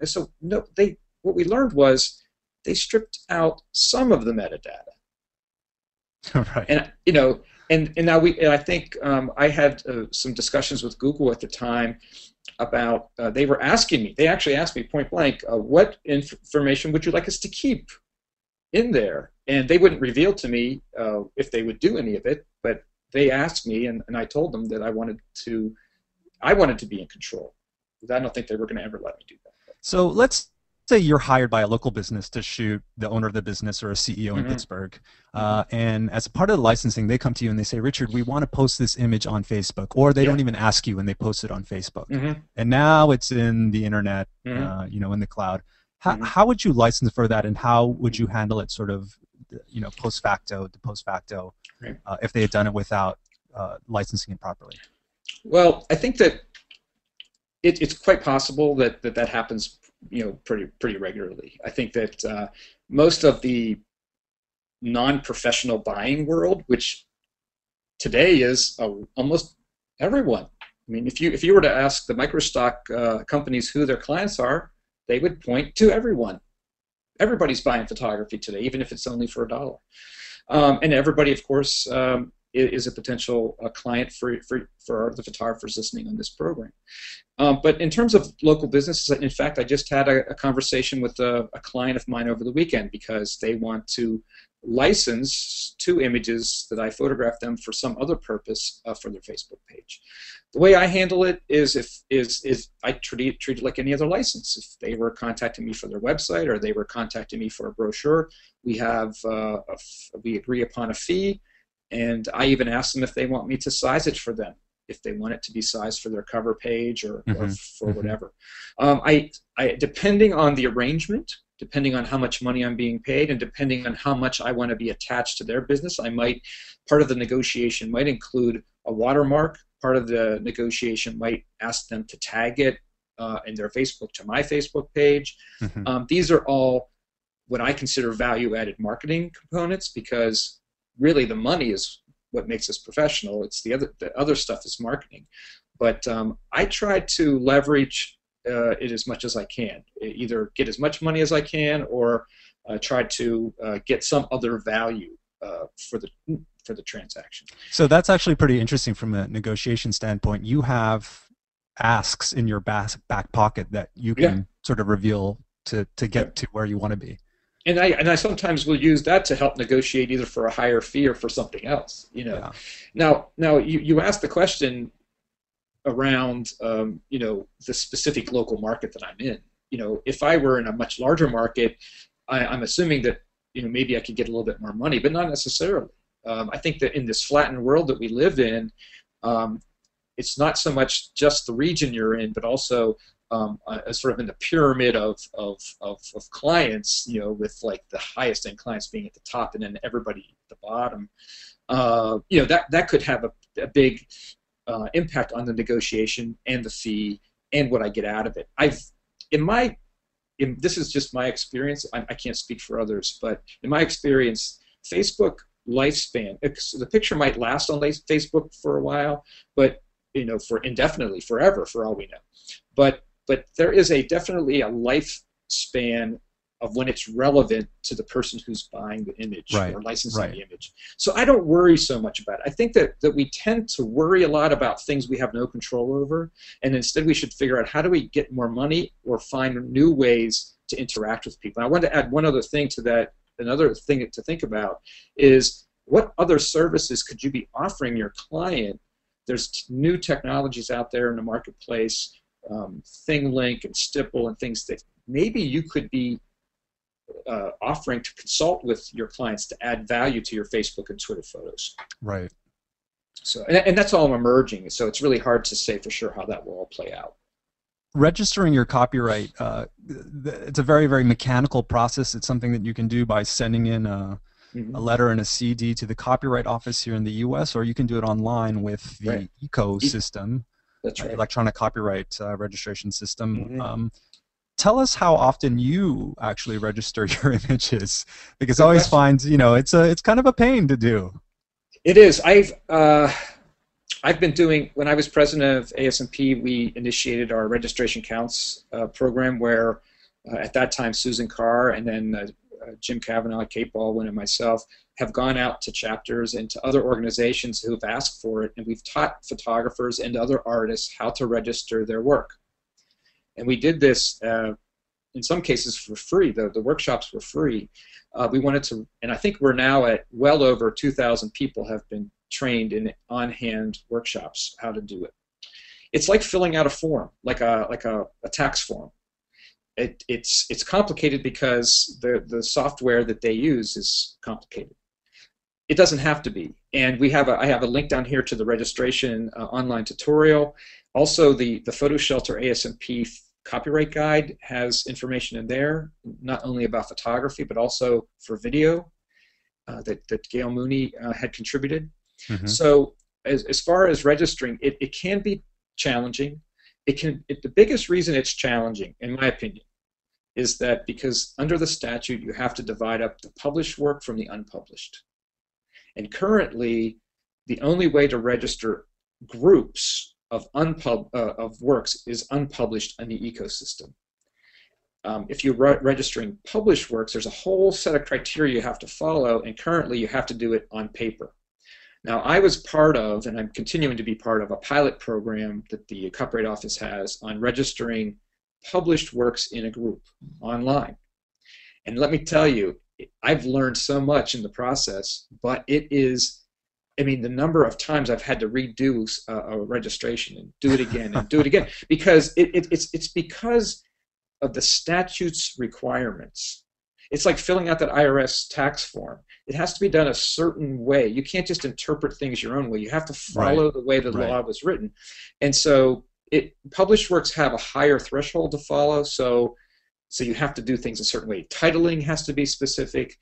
so what we learned was they stripped out some of the metadata. Right. And now I think I had some discussions with Google at the time about they actually asked me point blank, what information would you like us to keep in there? And they wouldn't reveal to me if they would do any of it, but they asked me, and I told them that I wanted to be in control, because I don't think they were going to ever let me do that. So let's say you're hired by a local business to shoot the owner of the business or a CEO in Pittsburgh, and as part of the licensing, they come to you and they say, Richard, we want to post this image on Facebook, or they don't even ask you and they post it on Facebook, and now it's in the internet, in the cloud. How would you license for that, and how would you handle it sort of post facto, to post facto, Right. if they had done it without licensing it properly? Well, I think that it's quite possible that that happens, pretty regularly. I think that most of the non-professional buying world, which today is almost everyone. I mean, if you were to ask the microstock companies who their clients are, they would point to everyone. Everybody's buying photography today, even if it's only for $1. And everybody, of course, is a potential client for the photographers listening on this program. But in terms of local businesses, in fact, I just had a conversation with a client of mine over the weekend because they want to license 2 images that I photographed them for some other purpose for their Facebook page. The way I handle it is I treat it like any other license. If they were contacting me for their website or they were contacting me for a brochure, we agree upon a fee, and I even ask them if they want me to size it for them, if they want it to be sized for their cover page or for whatever. Depending on the arrangement, depending on how much money I'm being paid, and depending on how much I want to be attached to their business, part of the negotiation might include a watermark. Part of the negotiation might ask them to tag it in their Facebook to my Facebook page. These are all what I consider value-added marketing components, because really the money is what makes us professional. It's the other stuff is marketing. But I try to leverage it as much as I can. Either get as much money as I can, or try to get some other value for the transaction. So that's actually pretty interesting from a negotiation standpoint. You have asks in your back pocket that you can sort of reveal to get to where you want to be. And I sometimes will use that to help negotiate either for a higher fee or for something else. Now you asked the question around the specific local market that I'm in. If I were in a much larger market, I'm assuming that maybe I could get a little bit more money, but not necessarily. I think that in this flattened world that we live in, it's not so much just the region you're in, but also sort of in the pyramid of clients, with like the highest end clients being at the top and then everybody at the bottom. That could have a big impact on the negotiation and the fee and what I get out of it. This is just my experience. I can't speak for others, but in my experience, Facebook lifespan, the picture might last on Facebook for a while, but for indefinitely, forever, for all we know. But there is definitely a lifespan of when it's relevant to the person who's buying the image or licensing the image. So I don't worry so much about it. I think that we tend to worry a lot about things we have no control over, and instead we should figure out how do we get more money or find new ways to interact with people. And I want to add one other thing to that. Another thing to think about is what other services could you be offering your client? There's new technologies out there in the marketplace, ThingLink and Stipple and things that maybe you could be offering to consult with your clients to add value to your Facebook and Twitter photos. Right. So, and that's all emerging, so it's really hard to say for sure how that will all play out. Registering your copyright, it's a very, very mechanical process. It's something that you can do by sending in a letter and a CD to the Copyright Office here in the U.S., or you can do it online with the ECO system, That's right. Electronic Copyright Registration System. Tell us how often you actually register your images, because I always find it's kind of a pain to do. It is. I've been doing, when I was president of ASMP, we initiated our registration counts program where at that time Susan Carr and then Jim Kavanaugh, Kate Baldwin, and myself have gone out to chapters and to other organizations who have asked for it, and we've taught photographers and other artists how to register their work. And we did this in some cases for free. The workshops were free. We wanted to, and I think we're now at well over 2,000 people have been trained in on-hand workshops how to do it. It's like filling out a form, like a tax form. It's complicated because the software that they use is complicated. It doesn't have to be. And I have a link down here to the registration online tutorial. Also, the PhotoShelter ASMP copyright guide has information in there, not only about photography but also for video. that Gail Mooney had contributed. Mm-hmm. So as far as registering, it can be challenging. The biggest reason it's challenging, in my opinion, is that because under the statute you have to divide up the published work from the unpublished. And currently, the only way to register groups of works is unpublished in the ecosystem. If you're registering published works, there's a whole set of criteria you have to follow, and currently you have to do it on paper. Now, I was part of, and I'm continuing to be part of, a pilot program that the Copyright Office has on registering published works in a group online. And let me tell you, I've learned so much in the process, but it is, I mean, the number of times I've had to redo a registration and do it again and do it again, because it's because of the statute's requirements. It's like filling out that IRS tax form. It has to be done a certain way. You can't just interpret things your own way. You have to follow the way the law was written. And so published works have a higher threshold to follow, so you have to do things a certain way. Titling has to be specific.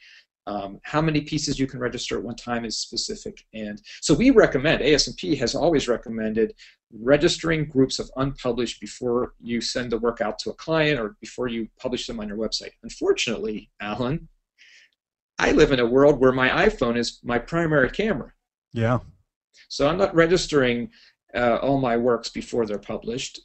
How many pieces you can register at one time is specific. And so we recommend, ASP has always recommended registering groups of unpublished before you send the work out to a client or before you publish them on your website. Unfortunately, Alan, I live in a world where my iPhone is my primary camera. Yeah. So I'm not registering all my works before they're published.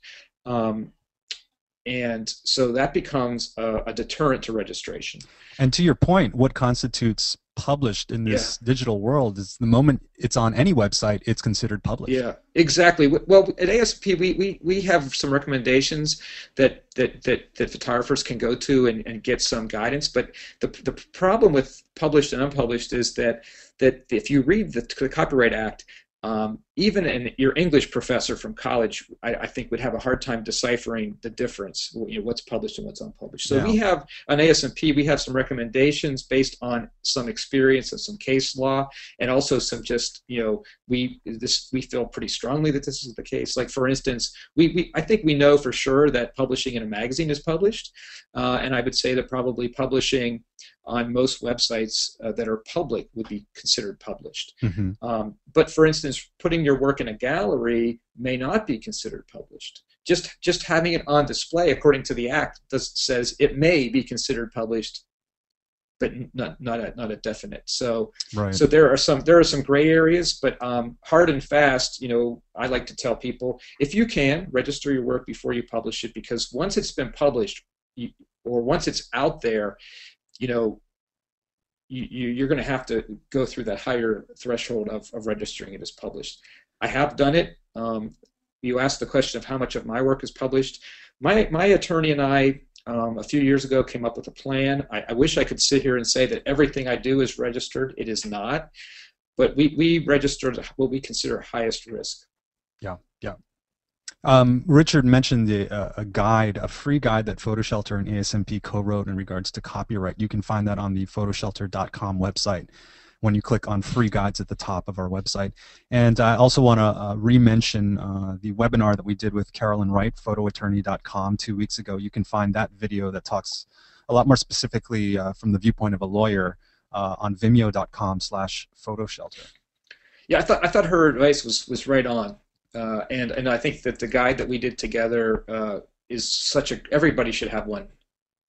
And so that becomes a deterrent to registration. And to your point, what constitutes published in this digital world is the moment it's on any website, it's considered published. Yeah, exactly. Well, at ASP, we have some recommendations that photographers can go to and get some guidance. But the problem with published and unpublished is that if you read the Copyright Act, even your English professor from college, I think, would have a hard time deciphering the difference, what's published and what's unpublished. So we have, on ASP, we have some recommendations based on some experience and some case law, and also some just, we feel pretty strongly that this is the case. Like, for instance, I think we know for sure that publishing in a magazine is published, and I would say that probably publishing on most websites that are public would be considered published. Mm-hmm. But for instance, putting your work in a gallery may not be considered published. Just having it on display, according to the Act, says it may be considered published, but not a definite. So so there are some gray areas, but hard and fast, I like to tell people, if you can, register your work before you publish it, because once it's been published, or once it's out there, you're going to have to go through that higher threshold of registering it as published. I have done it. You asked the question of how much of my work is published. My attorney and I, a few years ago, came up with a plan. I wish I could sit here and say that everything I do is registered. It is not. But we registered what we consider highest risk. Yeah. Richard mentioned a free guide that PhotoShelter and ASMP co-wrote in regards to copyright. You can find that on the PhotoShelter.com website when you click on free guides at the top of our website. And I also want to re-mention the webinar that we did with Carolyn Wright, photoattorney.com, 2 weeks ago. You can find that video that talks a lot more specifically from the viewpoint of a lawyer on vimeo.com/PhotoShelter. Yeah, I thought her advice was right on. And I think that the guide that we did together is everybody should have one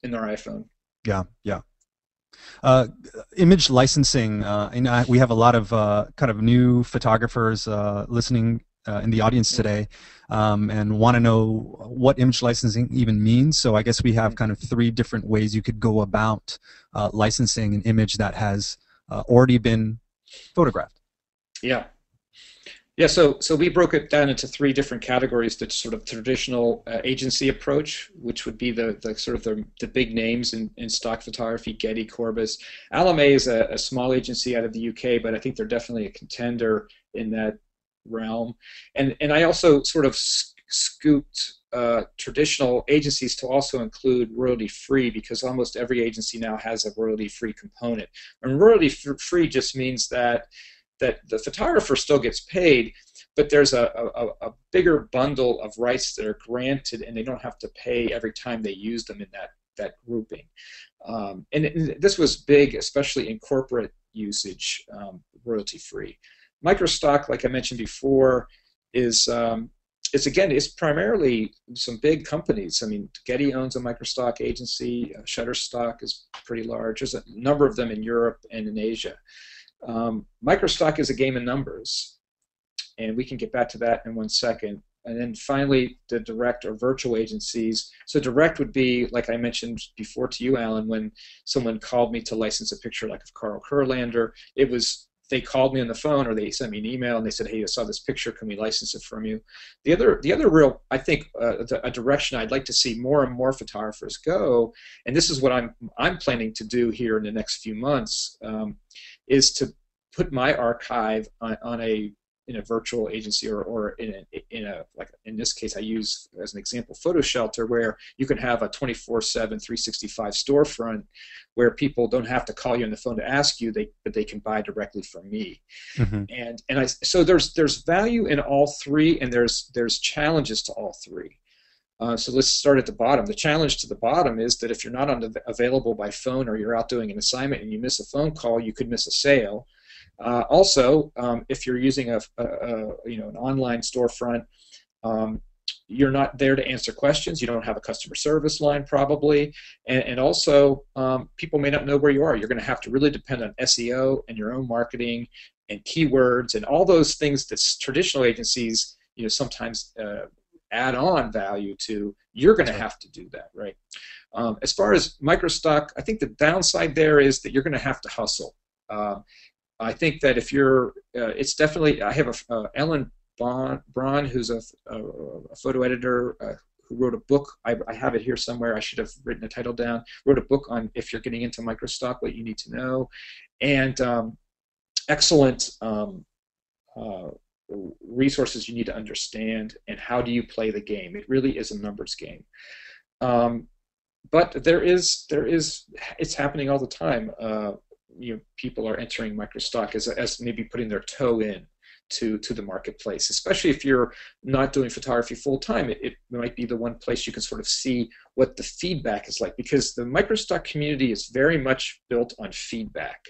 in their iPhone. Yeah. Image licensing, and we have a lot of kind of new photographers listening in the audience today, and want to know what image licensing even means. So I guess we have kind of 3 different ways you could go about licensing an image that has already been photographed. Yeah, so we broke it down into 3 different categories. The sort of traditional agency approach, which would be the big names in stock photography: Getty, Corbis. Alame is a small agency out of the UK, but I think they're definitely a contender in that realm. And I also sort of scooped traditional agencies to also include royalty-free, because almost every agency now has a royalty-free component. And royalty-free just means that the photographer still gets paid, but there's a bigger bundle of rights that are granted, and they don't have to pay every time they use them in that grouping. This was big, especially in corporate usage, royalty-free. Microstock, like I mentioned before, is it's primarily some big companies. I mean, Getty owns a microstock agency. Shutterstock is pretty large. There's a number of them in Europe and in Asia. Microstock is a game of numbers, and we can get back to that in 1 second. And then finally, the direct or virtual agencies. So direct would be, like I mentioned before to you, Alan, when someone called me to license a picture like of Carl Kurlander, they called me on the phone or they sent me an email and they said, hey, I saw this picture, can we license it from you? The other real, I think, a direction I'd like to see more and more photographers go, and this is what I'm planning to do here in the next few months, is to put my archive in a virtual agency or in a like in this case I use as an example PhotoShelter, where you can have a 24/7 365 storefront where people don't have to call you on the phone to ask you, but they can buy directly from me. So there's value in all three, and there's challenges to all three. So let's start at the bottom. The challenge to the bottom is that if you're not available by phone, or you're out doing an assignment and you miss a phone call, you could miss a sale. Also, if you're using an online storefront, you're not there to answer questions. You don't have a customer service line probably, and also people may not know where you are. You're going to have to really depend on SEO and your own marketing and keywords and all those things that traditional agencies, sometimes add on value to. You're going to have to do that, right? As far as microstock, I think the downside there is that you're going to have to hustle. I think that if you're, it's definitely, I have Ellen Braun, who's a photo editor who wrote a book. I have it here somewhere. I should have written the title down. Wrote a book on if you're getting into microstock, what you need to know, and excellent resources you need to understand, and how do you play the game. It really is a numbers game. But it's happening all the time. People are entering microstock as maybe putting their toe in to the marketplace, especially if you're not doing photography full time. It might be the one place you can sort of see what the feedback is like, because the microstock community is very much built on feedback.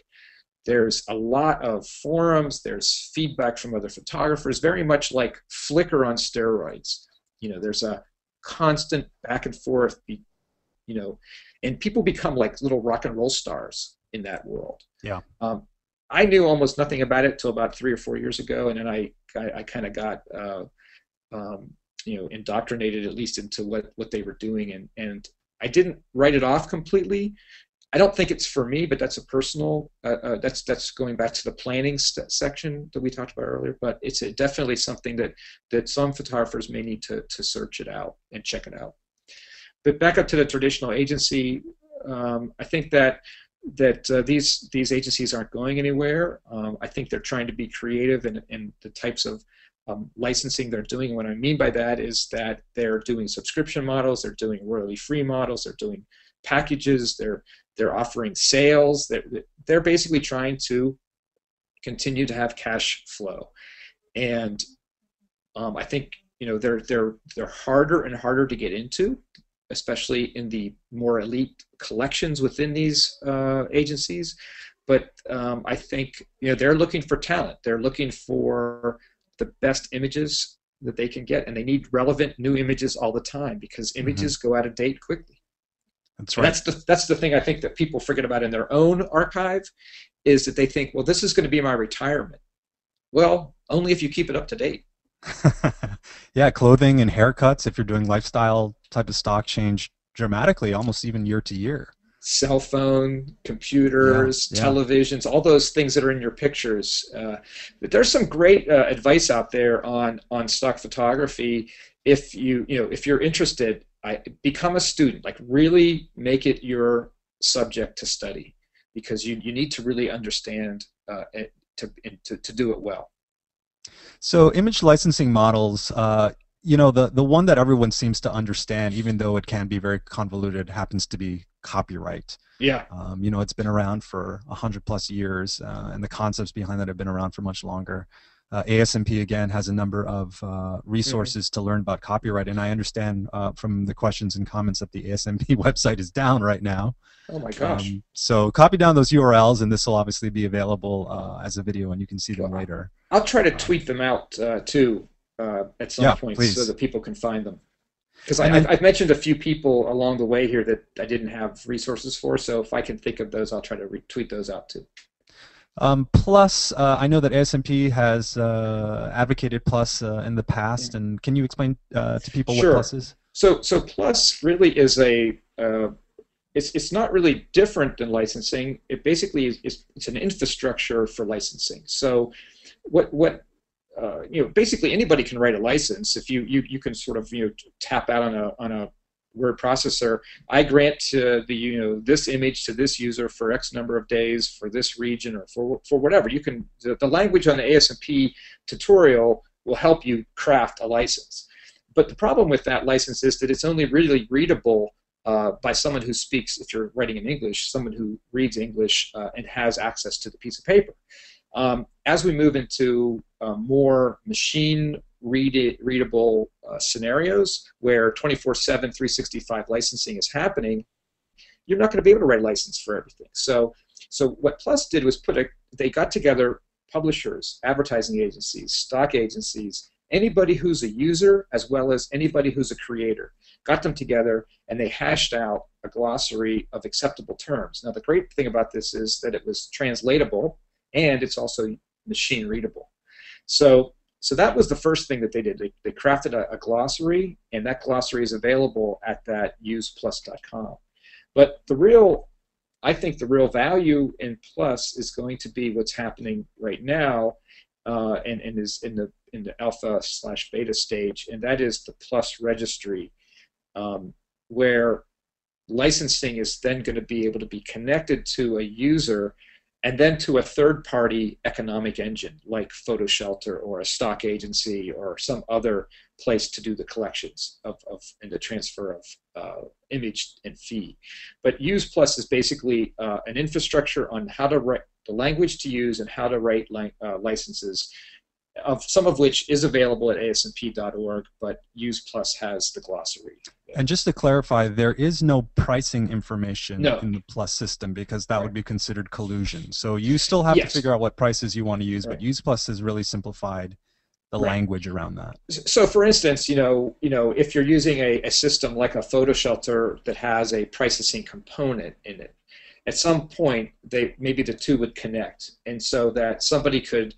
There's a lot of forums, there's feedback from other photographers, very much like Flickr on steroids. There's a constant back and forth, and people become like little rock and roll stars in that world. Yeah. I knew almost nothing about it till about 3 or 4 years ago, and then I kind of got indoctrinated at least into what they were doing, and I didn't write it off completely. I don't think it's for me, but that's a personal. That's going back to the planning section that we talked about earlier. But it's definitely something that some photographers may need to search it out and check it out. But back up to the traditional agency, I think that these agencies aren't going anywhere. I think they're trying to be creative in the types of licensing they're doing. What I mean by that is that they're doing subscription models, they're doing royalty-free models, they're doing packages, they're offering sales. They're basically trying to continue to have cash flow, and I think they're harder and harder to get into, especially in the more elite collections within these agencies. But I think they're looking for talent. They're looking for the best images that they can get, and they need relevant new images all the time, because images go out of date quickly. That's right. That's the thing I think that people forget about in their own archive, is that they think, well, this is going to be my retirement. Well, only if you keep it up to date. Yeah, clothing and haircuts, if you're doing lifestyle type of stock, change dramatically, almost even year to year. Cell phone, computers, televisions, all those things that are in your pictures. There's some great advice out there on stock photography. If you're interested, become a student. Like, really make it your subject to study, because you need to really understand it to do it well. So image licensing models, the one that everyone seems to understand, even though it can be very convoluted, happens to be copyright. Yeah. It's been around for 100+ years, and the concepts behind that have been around for much longer. ASMP again has a number of resources to learn about copyright, and I understand from the questions and comments that the ASMP website is down right now. Oh my gosh. So copy down those URLs, and this will obviously be available as a video, and you can see them later. I'll try to tweet them out too at some point, please, so that people can find them. Because I've mentioned a few people along the way here that I didn't have resources for, so if I can think of those, I'll try to retweet those out too. Plus, I know that ASMP has advocated Plus in the past, and can you explain to people what Plus is? So Plus really is it's not really different than licensing. It basically it's an infrastructure for licensing. So basically anybody can write a license. If you can sort of tap out on a word processor. I grant this image to this user for X number of days for this region or for whatever. You can the language on the ASMP tutorial will help you craft a license. But the problem with that license is that it's only really readable by someone who speaks, if you're writing in English, someone who reads English and has access to the piece of paper. As we move into more machine-readable scenarios where 24/7, 365 licensing is happening, you're not going to be able to write a license for everything. So what Plus did was they got together publishers, advertising agencies, stock agencies, anybody who's a user as well as anybody who's a creator, got them together and they hashed out a glossary of acceptable terms. Now the great thing about this is that it was translatable and it's also machine readable. So that was the first thing that they did. They crafted a glossary, and that glossary is available at that useplus.com. But I think the real value in Plus is going to be what's happening right now, and is in the alpha/beta stage, and that is the Plus registry, where licensing is then going to be able to be connected to a user and then to a third-party economic engine like PhotoShelter or a stock agency or some other place to do the collections and the transfer of image and fee. But Use Plus is basically an infrastructure on how to write the language to use and how to write licenses, some of which is available at asmp.org, but Use Plus has the glossary. And just to clarify, there is no pricing information in the Plus system because that would be considered collusion. So you still have to figure out what prices you want to use, but Use Plus has really simplified the language around that. So for instance, if you're using a system like a PhotoShelter that has a processing component in it, at some point maybe the two would connect, and so that somebody could,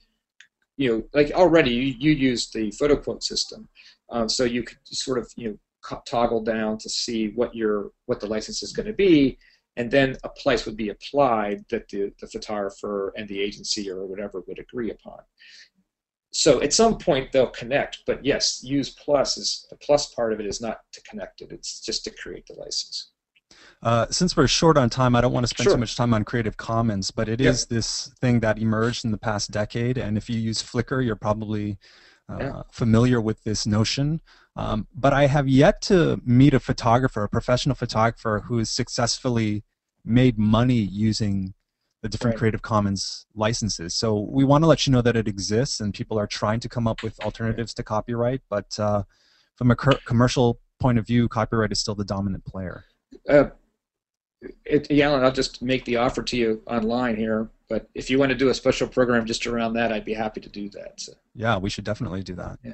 like already you use the photo quote system, so you could sort of toggle down to see what the license is going to be, and then a price would be applied that the photographer and the agency or whatever would agree upon. So at some point they'll connect, but yes, Use Plus the plus part of it is not to connect it; it's just to create the license. Since we're short on time, I don't want to spend too much time on Creative Commons, but it is this thing that emerged in the past decade, and if you use Flickr, you're probably familiar with this notion. But I have yet to meet a professional photographer, who has successfully made money using the different Creative Commons licenses. So we want to let you know that it exists, and people are trying to come up with alternatives to copyright, but from a commercial point of view, copyright is still the dominant player. Alan, I'll just make the offer to you online here, but if you want to do a special program just around that, I'd be happy to do that. So. Yeah, we should definitely do that. Yeah.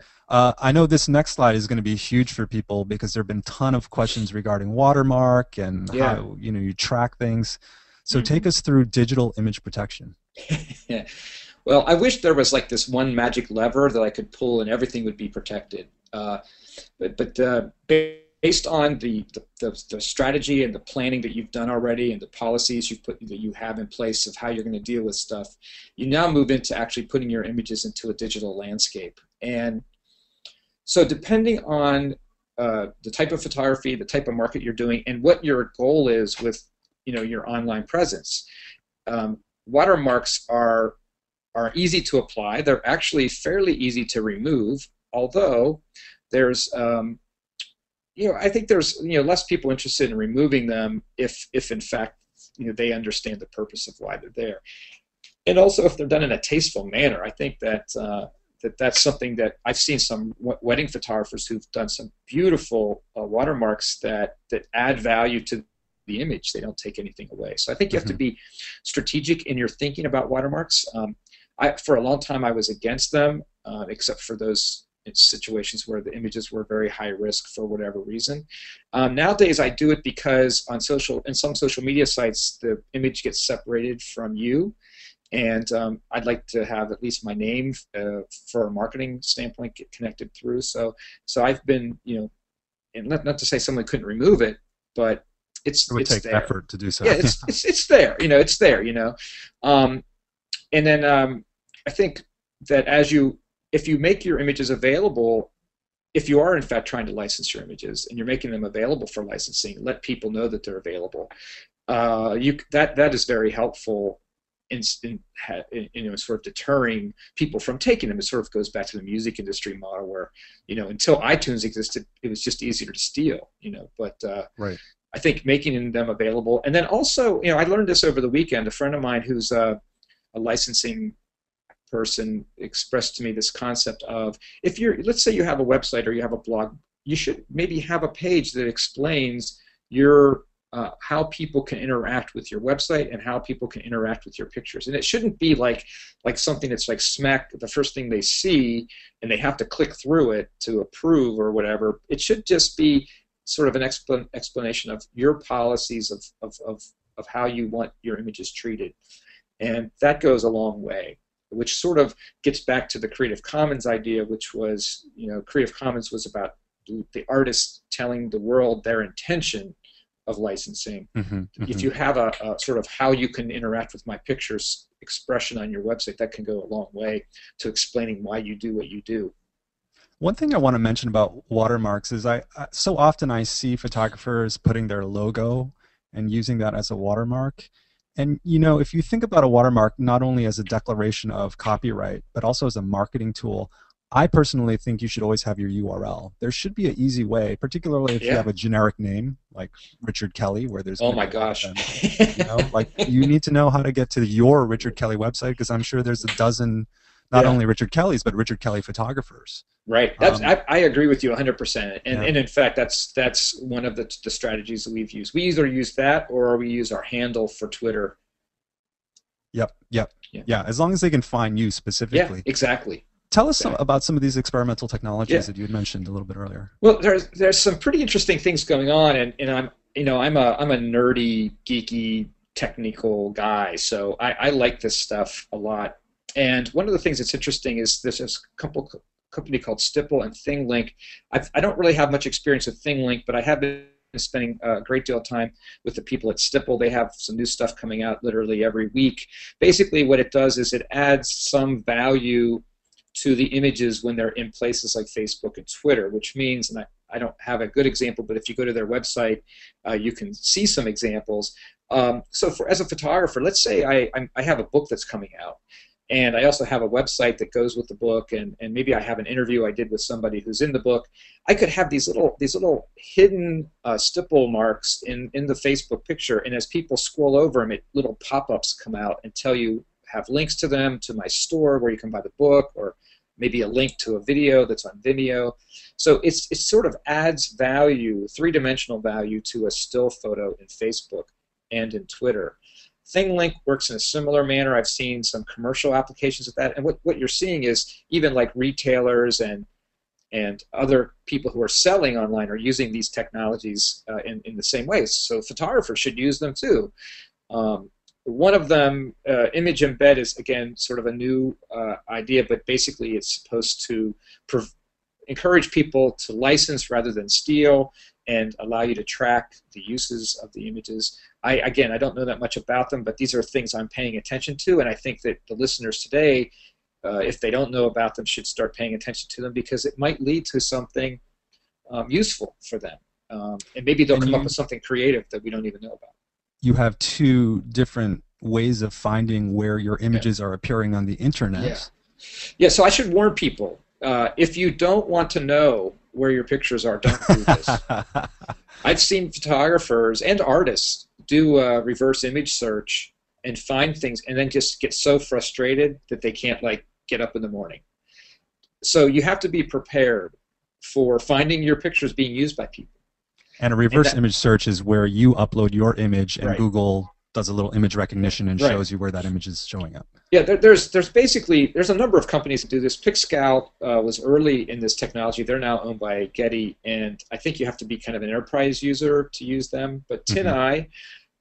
I know this next slide is going to be huge for people because there have been a ton of questions regarding Watermark and how you track things. So take us through digital image protection. Well, I wish there was like this one magic lever that I could pull and everything would be protected. Based on the strategy and the planning that you've done already and the policies that you have in place of how you're going to deal with stuff, you now move into actually putting your images into a digital landscape. And so depending on the type of photography, the type of market you're doing, and what your goal is with your online presence, watermarks are easy to apply. They're actually fairly easy to remove, although there's I think there's less people interested in removing them if in fact they understand the purpose of why they're there, and also if they're done in a tasteful manner. I think that that's something that I've seen some wedding photographers who've done some beautiful watermarks that add value to the image. They don't take anything away. So I think you have to be strategic in your thinking about watermarks. For a long time I was against them, except for those situations where the images were very high risk for whatever reason. Nowadays I do it because in some social media sites the image gets separated from you, and I'd like to have at least my name for a marketing standpoint get connected through. So I've been, and not to say someone couldn't remove it, but it would take there. effort to do so. Yeah, it's there. It's there. And then I think that if you make your images available, if you are in fact trying to license your images and you're making them available for licensing, let people know that they're available. That is very helpful in sort of deterring people from taking them. It sort of goes back to the music industry model where, until iTunes existed, it was just easier to steal. But right. I think making them available, and then also, I learned this over the weekend. A friend of mine who's a licensing person expressed to me this concept of, let's say you have a website or you have a blog, you should maybe have a page that explains how people can interact with your website and how people can interact with your pictures. And it shouldn't be like something that's like smack the first thing they see and they have to click through it to approve or whatever. It should just be sort of an explanation of your policies of how you want your images treated. And that goes a long way, which sort of gets back to the Creative Commons idea, which was, Creative Commons was about the artist telling the world their intention of licensing. If you have a sort of how you can interact with my pictures expression on your website, that can go a long way to explaining why you do what you do. One thing I want to mention about watermarks is so often I see photographers putting their logo and using that as a watermark. And if you think about a watermark not only as a declaration of copyright, but also as a marketing tool, I personally think you should always have your URL. There should be an easy way, particularly if you have a generic name like Richard Kelly, where there's oh my gosh, you need to know how to get to your Richard Kelly website, because I'm sure there's a dozen not only Richard Kellys but Richard Kelly photographers. Right. I agree with you 100%. And in fact, that's one of the strategies that we've used. We either use that or we use our handle for Twitter. Yep. Yeah. As long as they can find you specifically. Yeah, exactly. Tell us about some of these experimental technologies that you had mentioned a little bit earlier. Well, there's some pretty interesting things going on, and I'm a nerdy, geeky, technical guy, so I like this stuff a lot. And one of the things that's interesting is there's this company called Stipple and ThingLink. I don't really have much experience with ThingLink, but I have been spending a great deal of time with the people at Stipple. They have some new stuff coming out literally every week. Basically what it does is it adds some value to the images when they're in places like Facebook and Twitter, which means, and I don't have a good example, but if you go to their website, you can see some examples. So as a photographer, let's say I have a book that's coming out, and I also have a website that goes with the book, and maybe I have an interview I did with somebody who's in the book. I could have these little hidden stipple marks in the Facebook picture, and as people scroll over them, little pop-ups come out and have links to them, to my store where you can buy the book, or maybe a link to a video that's on Vimeo. So it sort of adds value, three-dimensional value, to a still photo in Facebook and in Twitter. ThingLink works in a similar manner. I've seen some commercial applications of that, and what you're seeing is even like retailers and other people who are selling online are using these technologies in the same way. So photographers should use them too. One of them, Image Embed, is again sort of a new idea, but basically it's supposed to encourage people to license rather than steal and allow you to track the uses of the images. I don't know that much about them, but these are things I'm paying attention to, and I think that the listeners today, if they don't know about them, should start paying attention to them, because it might lead to something useful for them. And maybe they'll come up with something creative that we don't even know about. You have two different ways of finding where your images are appearing on the internet. Yeah, so I should warn people, if you don't want to know where your pictures are, don't do this. I've seen photographers and artists do a reverse image search and find things and then just get so frustrated that they can't get up in the morning. So you have to be prepared for finding your pictures being used by people. And a reverse image search is where you upload your image and Right. Google does a little image recognition and Right. shows you where that image is showing up. Yeah, there's a number of companies that do this. PicScout was early in this technology. They're now owned by Getty, and I think you have to be kind of an enterprise user to use them. But TinEye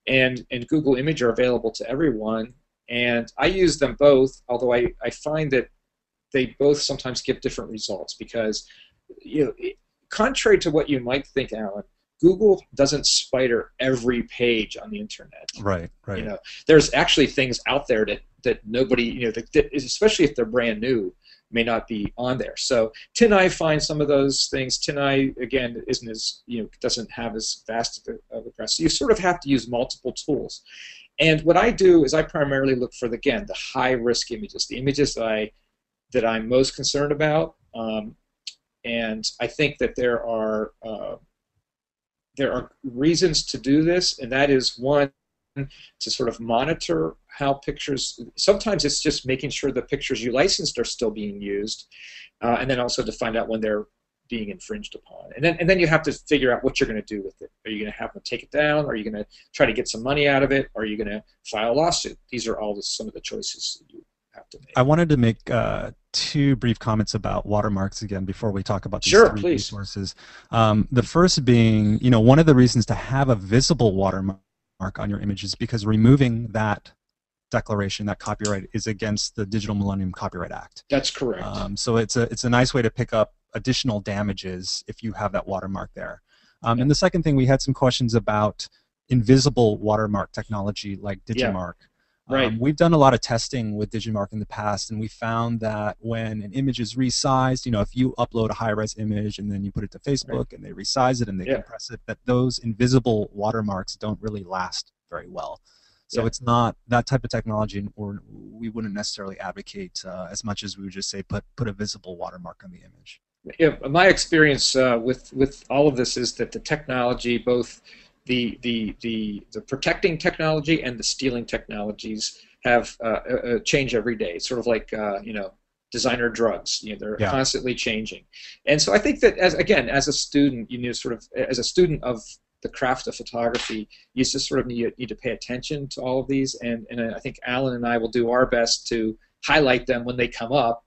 and Google Image are available to everyone, and I use them both, although I find that they both sometimes give different results because, contrary to what you might think, Alan, Google doesn't spider every page on the internet. Right. There's actually things out there that nobody, that especially if they're brand new, may not be on there. So TinEye finds some of those things. TinEye, again, isn't as, doesn't have as vast of a grasp. So you sort of have to use multiple tools. And what I do is I primarily look for, the high-risk images, the images that I'm most concerned about. And I think that there are reasons to do this, and that is, one, to sort of monitor how pictures, sometimes it's just making sure the pictures you licensed are still being used, and then also to find out when they're being infringed upon. And then you have to figure out what you're going to do with it. Are you going to have them take it down? Are you going to try to get some money out of it? Are you going to file a lawsuit? These are all some of the choices that you have to make. I wanted to make two brief comments about watermarks again before we talk about these three resources. The first being, one of the reasons to have a visible watermark on your image is because removing that declaration, that copyright, is against the Digital Millennium Copyright Act. That's correct. So it's a nice way to pick up additional damages if you have that watermark there. And the second thing, we had some questions about invisible watermark technology like Digimark. Right. We've done a lot of testing with Digimark in the past, and we found that when an image is resized, if you upload a high-res image and then you put it to Facebook and they resize it and they compress it, that those invisible watermarks don't really last very well. So it's not that type of technology, or we wouldn't necessarily advocate as much as we would just say put a visible watermark on the image. Yeah, my experience with all of this is that the technology, both the protecting technology and the stealing technologies, have change every day. It's sort of like designer drugs. They're constantly changing, and so I think that as a student, as a student of the craft of photography, you just sort of need to pay attention to all of these, and I think Alan and I will do our best to highlight them when they come up.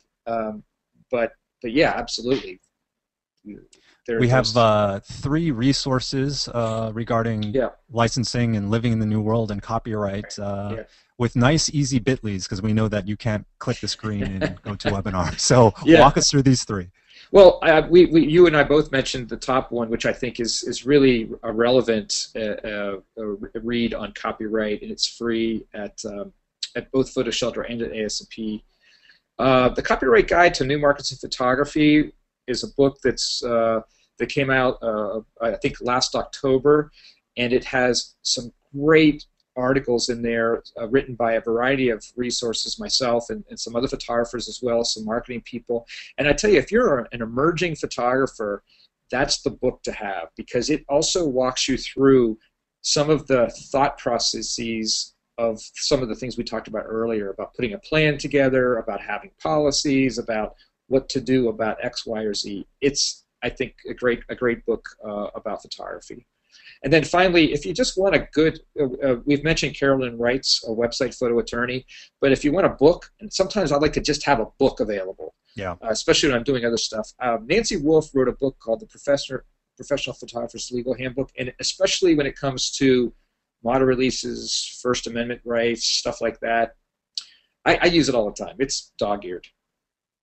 But yeah, absolutely. We have 3 resources regarding licensing and living in the new world and copyright with nice, easy bit.lys, because we know that you can't click the screen and go to webinar. So walk us through these 3. Well, you and I both mentioned the top one, which I think is really a relevant read on copyright, and it's free at both PhotoShelter and at ASP. The Copyright Guide to New Markets in Photography is a book that came out, I think, last October, and it has some great articles in there written by a variety of resources, myself and some other photographers as well, some marketing people. And I tell you, if you're an emerging photographer, that's the book to have, because it also walks you through some of the thought processes of some of the things we talked about earlier, about putting a plan together, about having policies, about what to do about X, Y, or Z. It's, I think, a great book about photography. And then finally, if you just want a good, we've mentioned Carolyn Wright's website, Photo Attorney, but if you want a book, and sometimes I like to just have a book available, especially when I'm doing other stuff. Nancy Wolf wrote a book called The Professional Photographer's Legal Handbook, and especially when it comes to model releases, First Amendment rights, stuff like that, I use it all the time. It's dog-eared.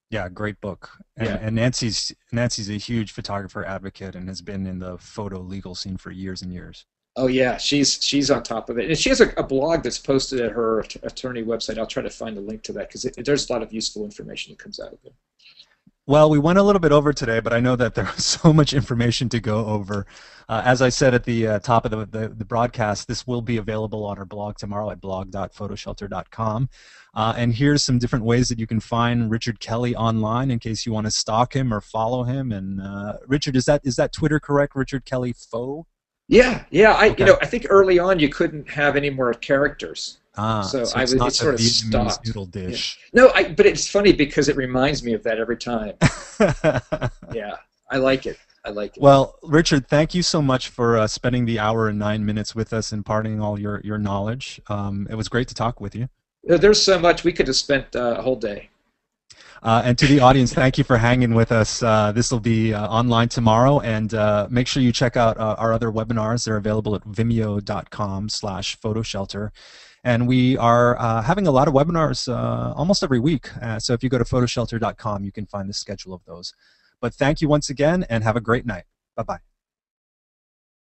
Yeah, great book. And Nancy's a huge photographer advocate and has been in the photo legal scene for years and years. Oh yeah, she's on top of it, and she has a blog that's posted at her attorney website. I'll try to find a link to that, because there's a lot of useful information that comes out of it. Well, we went a little bit over today, but I know that there was so much information to go over. As I said at the top of the broadcast, this will be available on our blog tomorrow at blog.photoshelter.com. And here's some different ways that you can find Richard Kelly online in case you want to stalk him or follow him. And Richard, is that Twitter correct? Richard Kelly Pho? Yeah. I think early on you couldn't have any more characters. So So it's not it the sort of Vietnamese stopped. noodle Yeah. dish. No, but it's funny because it reminds me of that every time. Yeah, I like it. I like it. Well, Richard, thank you so much for spending the hour and 9 minutes with us, imparting all your knowledge. It was great to talk with you. There's so much we could have spent a whole day. And to the audience, thank you for hanging with us. This will be online tomorrow, and make sure you check out our other webinars. They're available at vimeo.com/photoshelter. And we are having a lot of webinars almost every week. So if you go to photoshelter.com, you can find the schedule of those. But thank you once again, and have a great night. Bye-bye.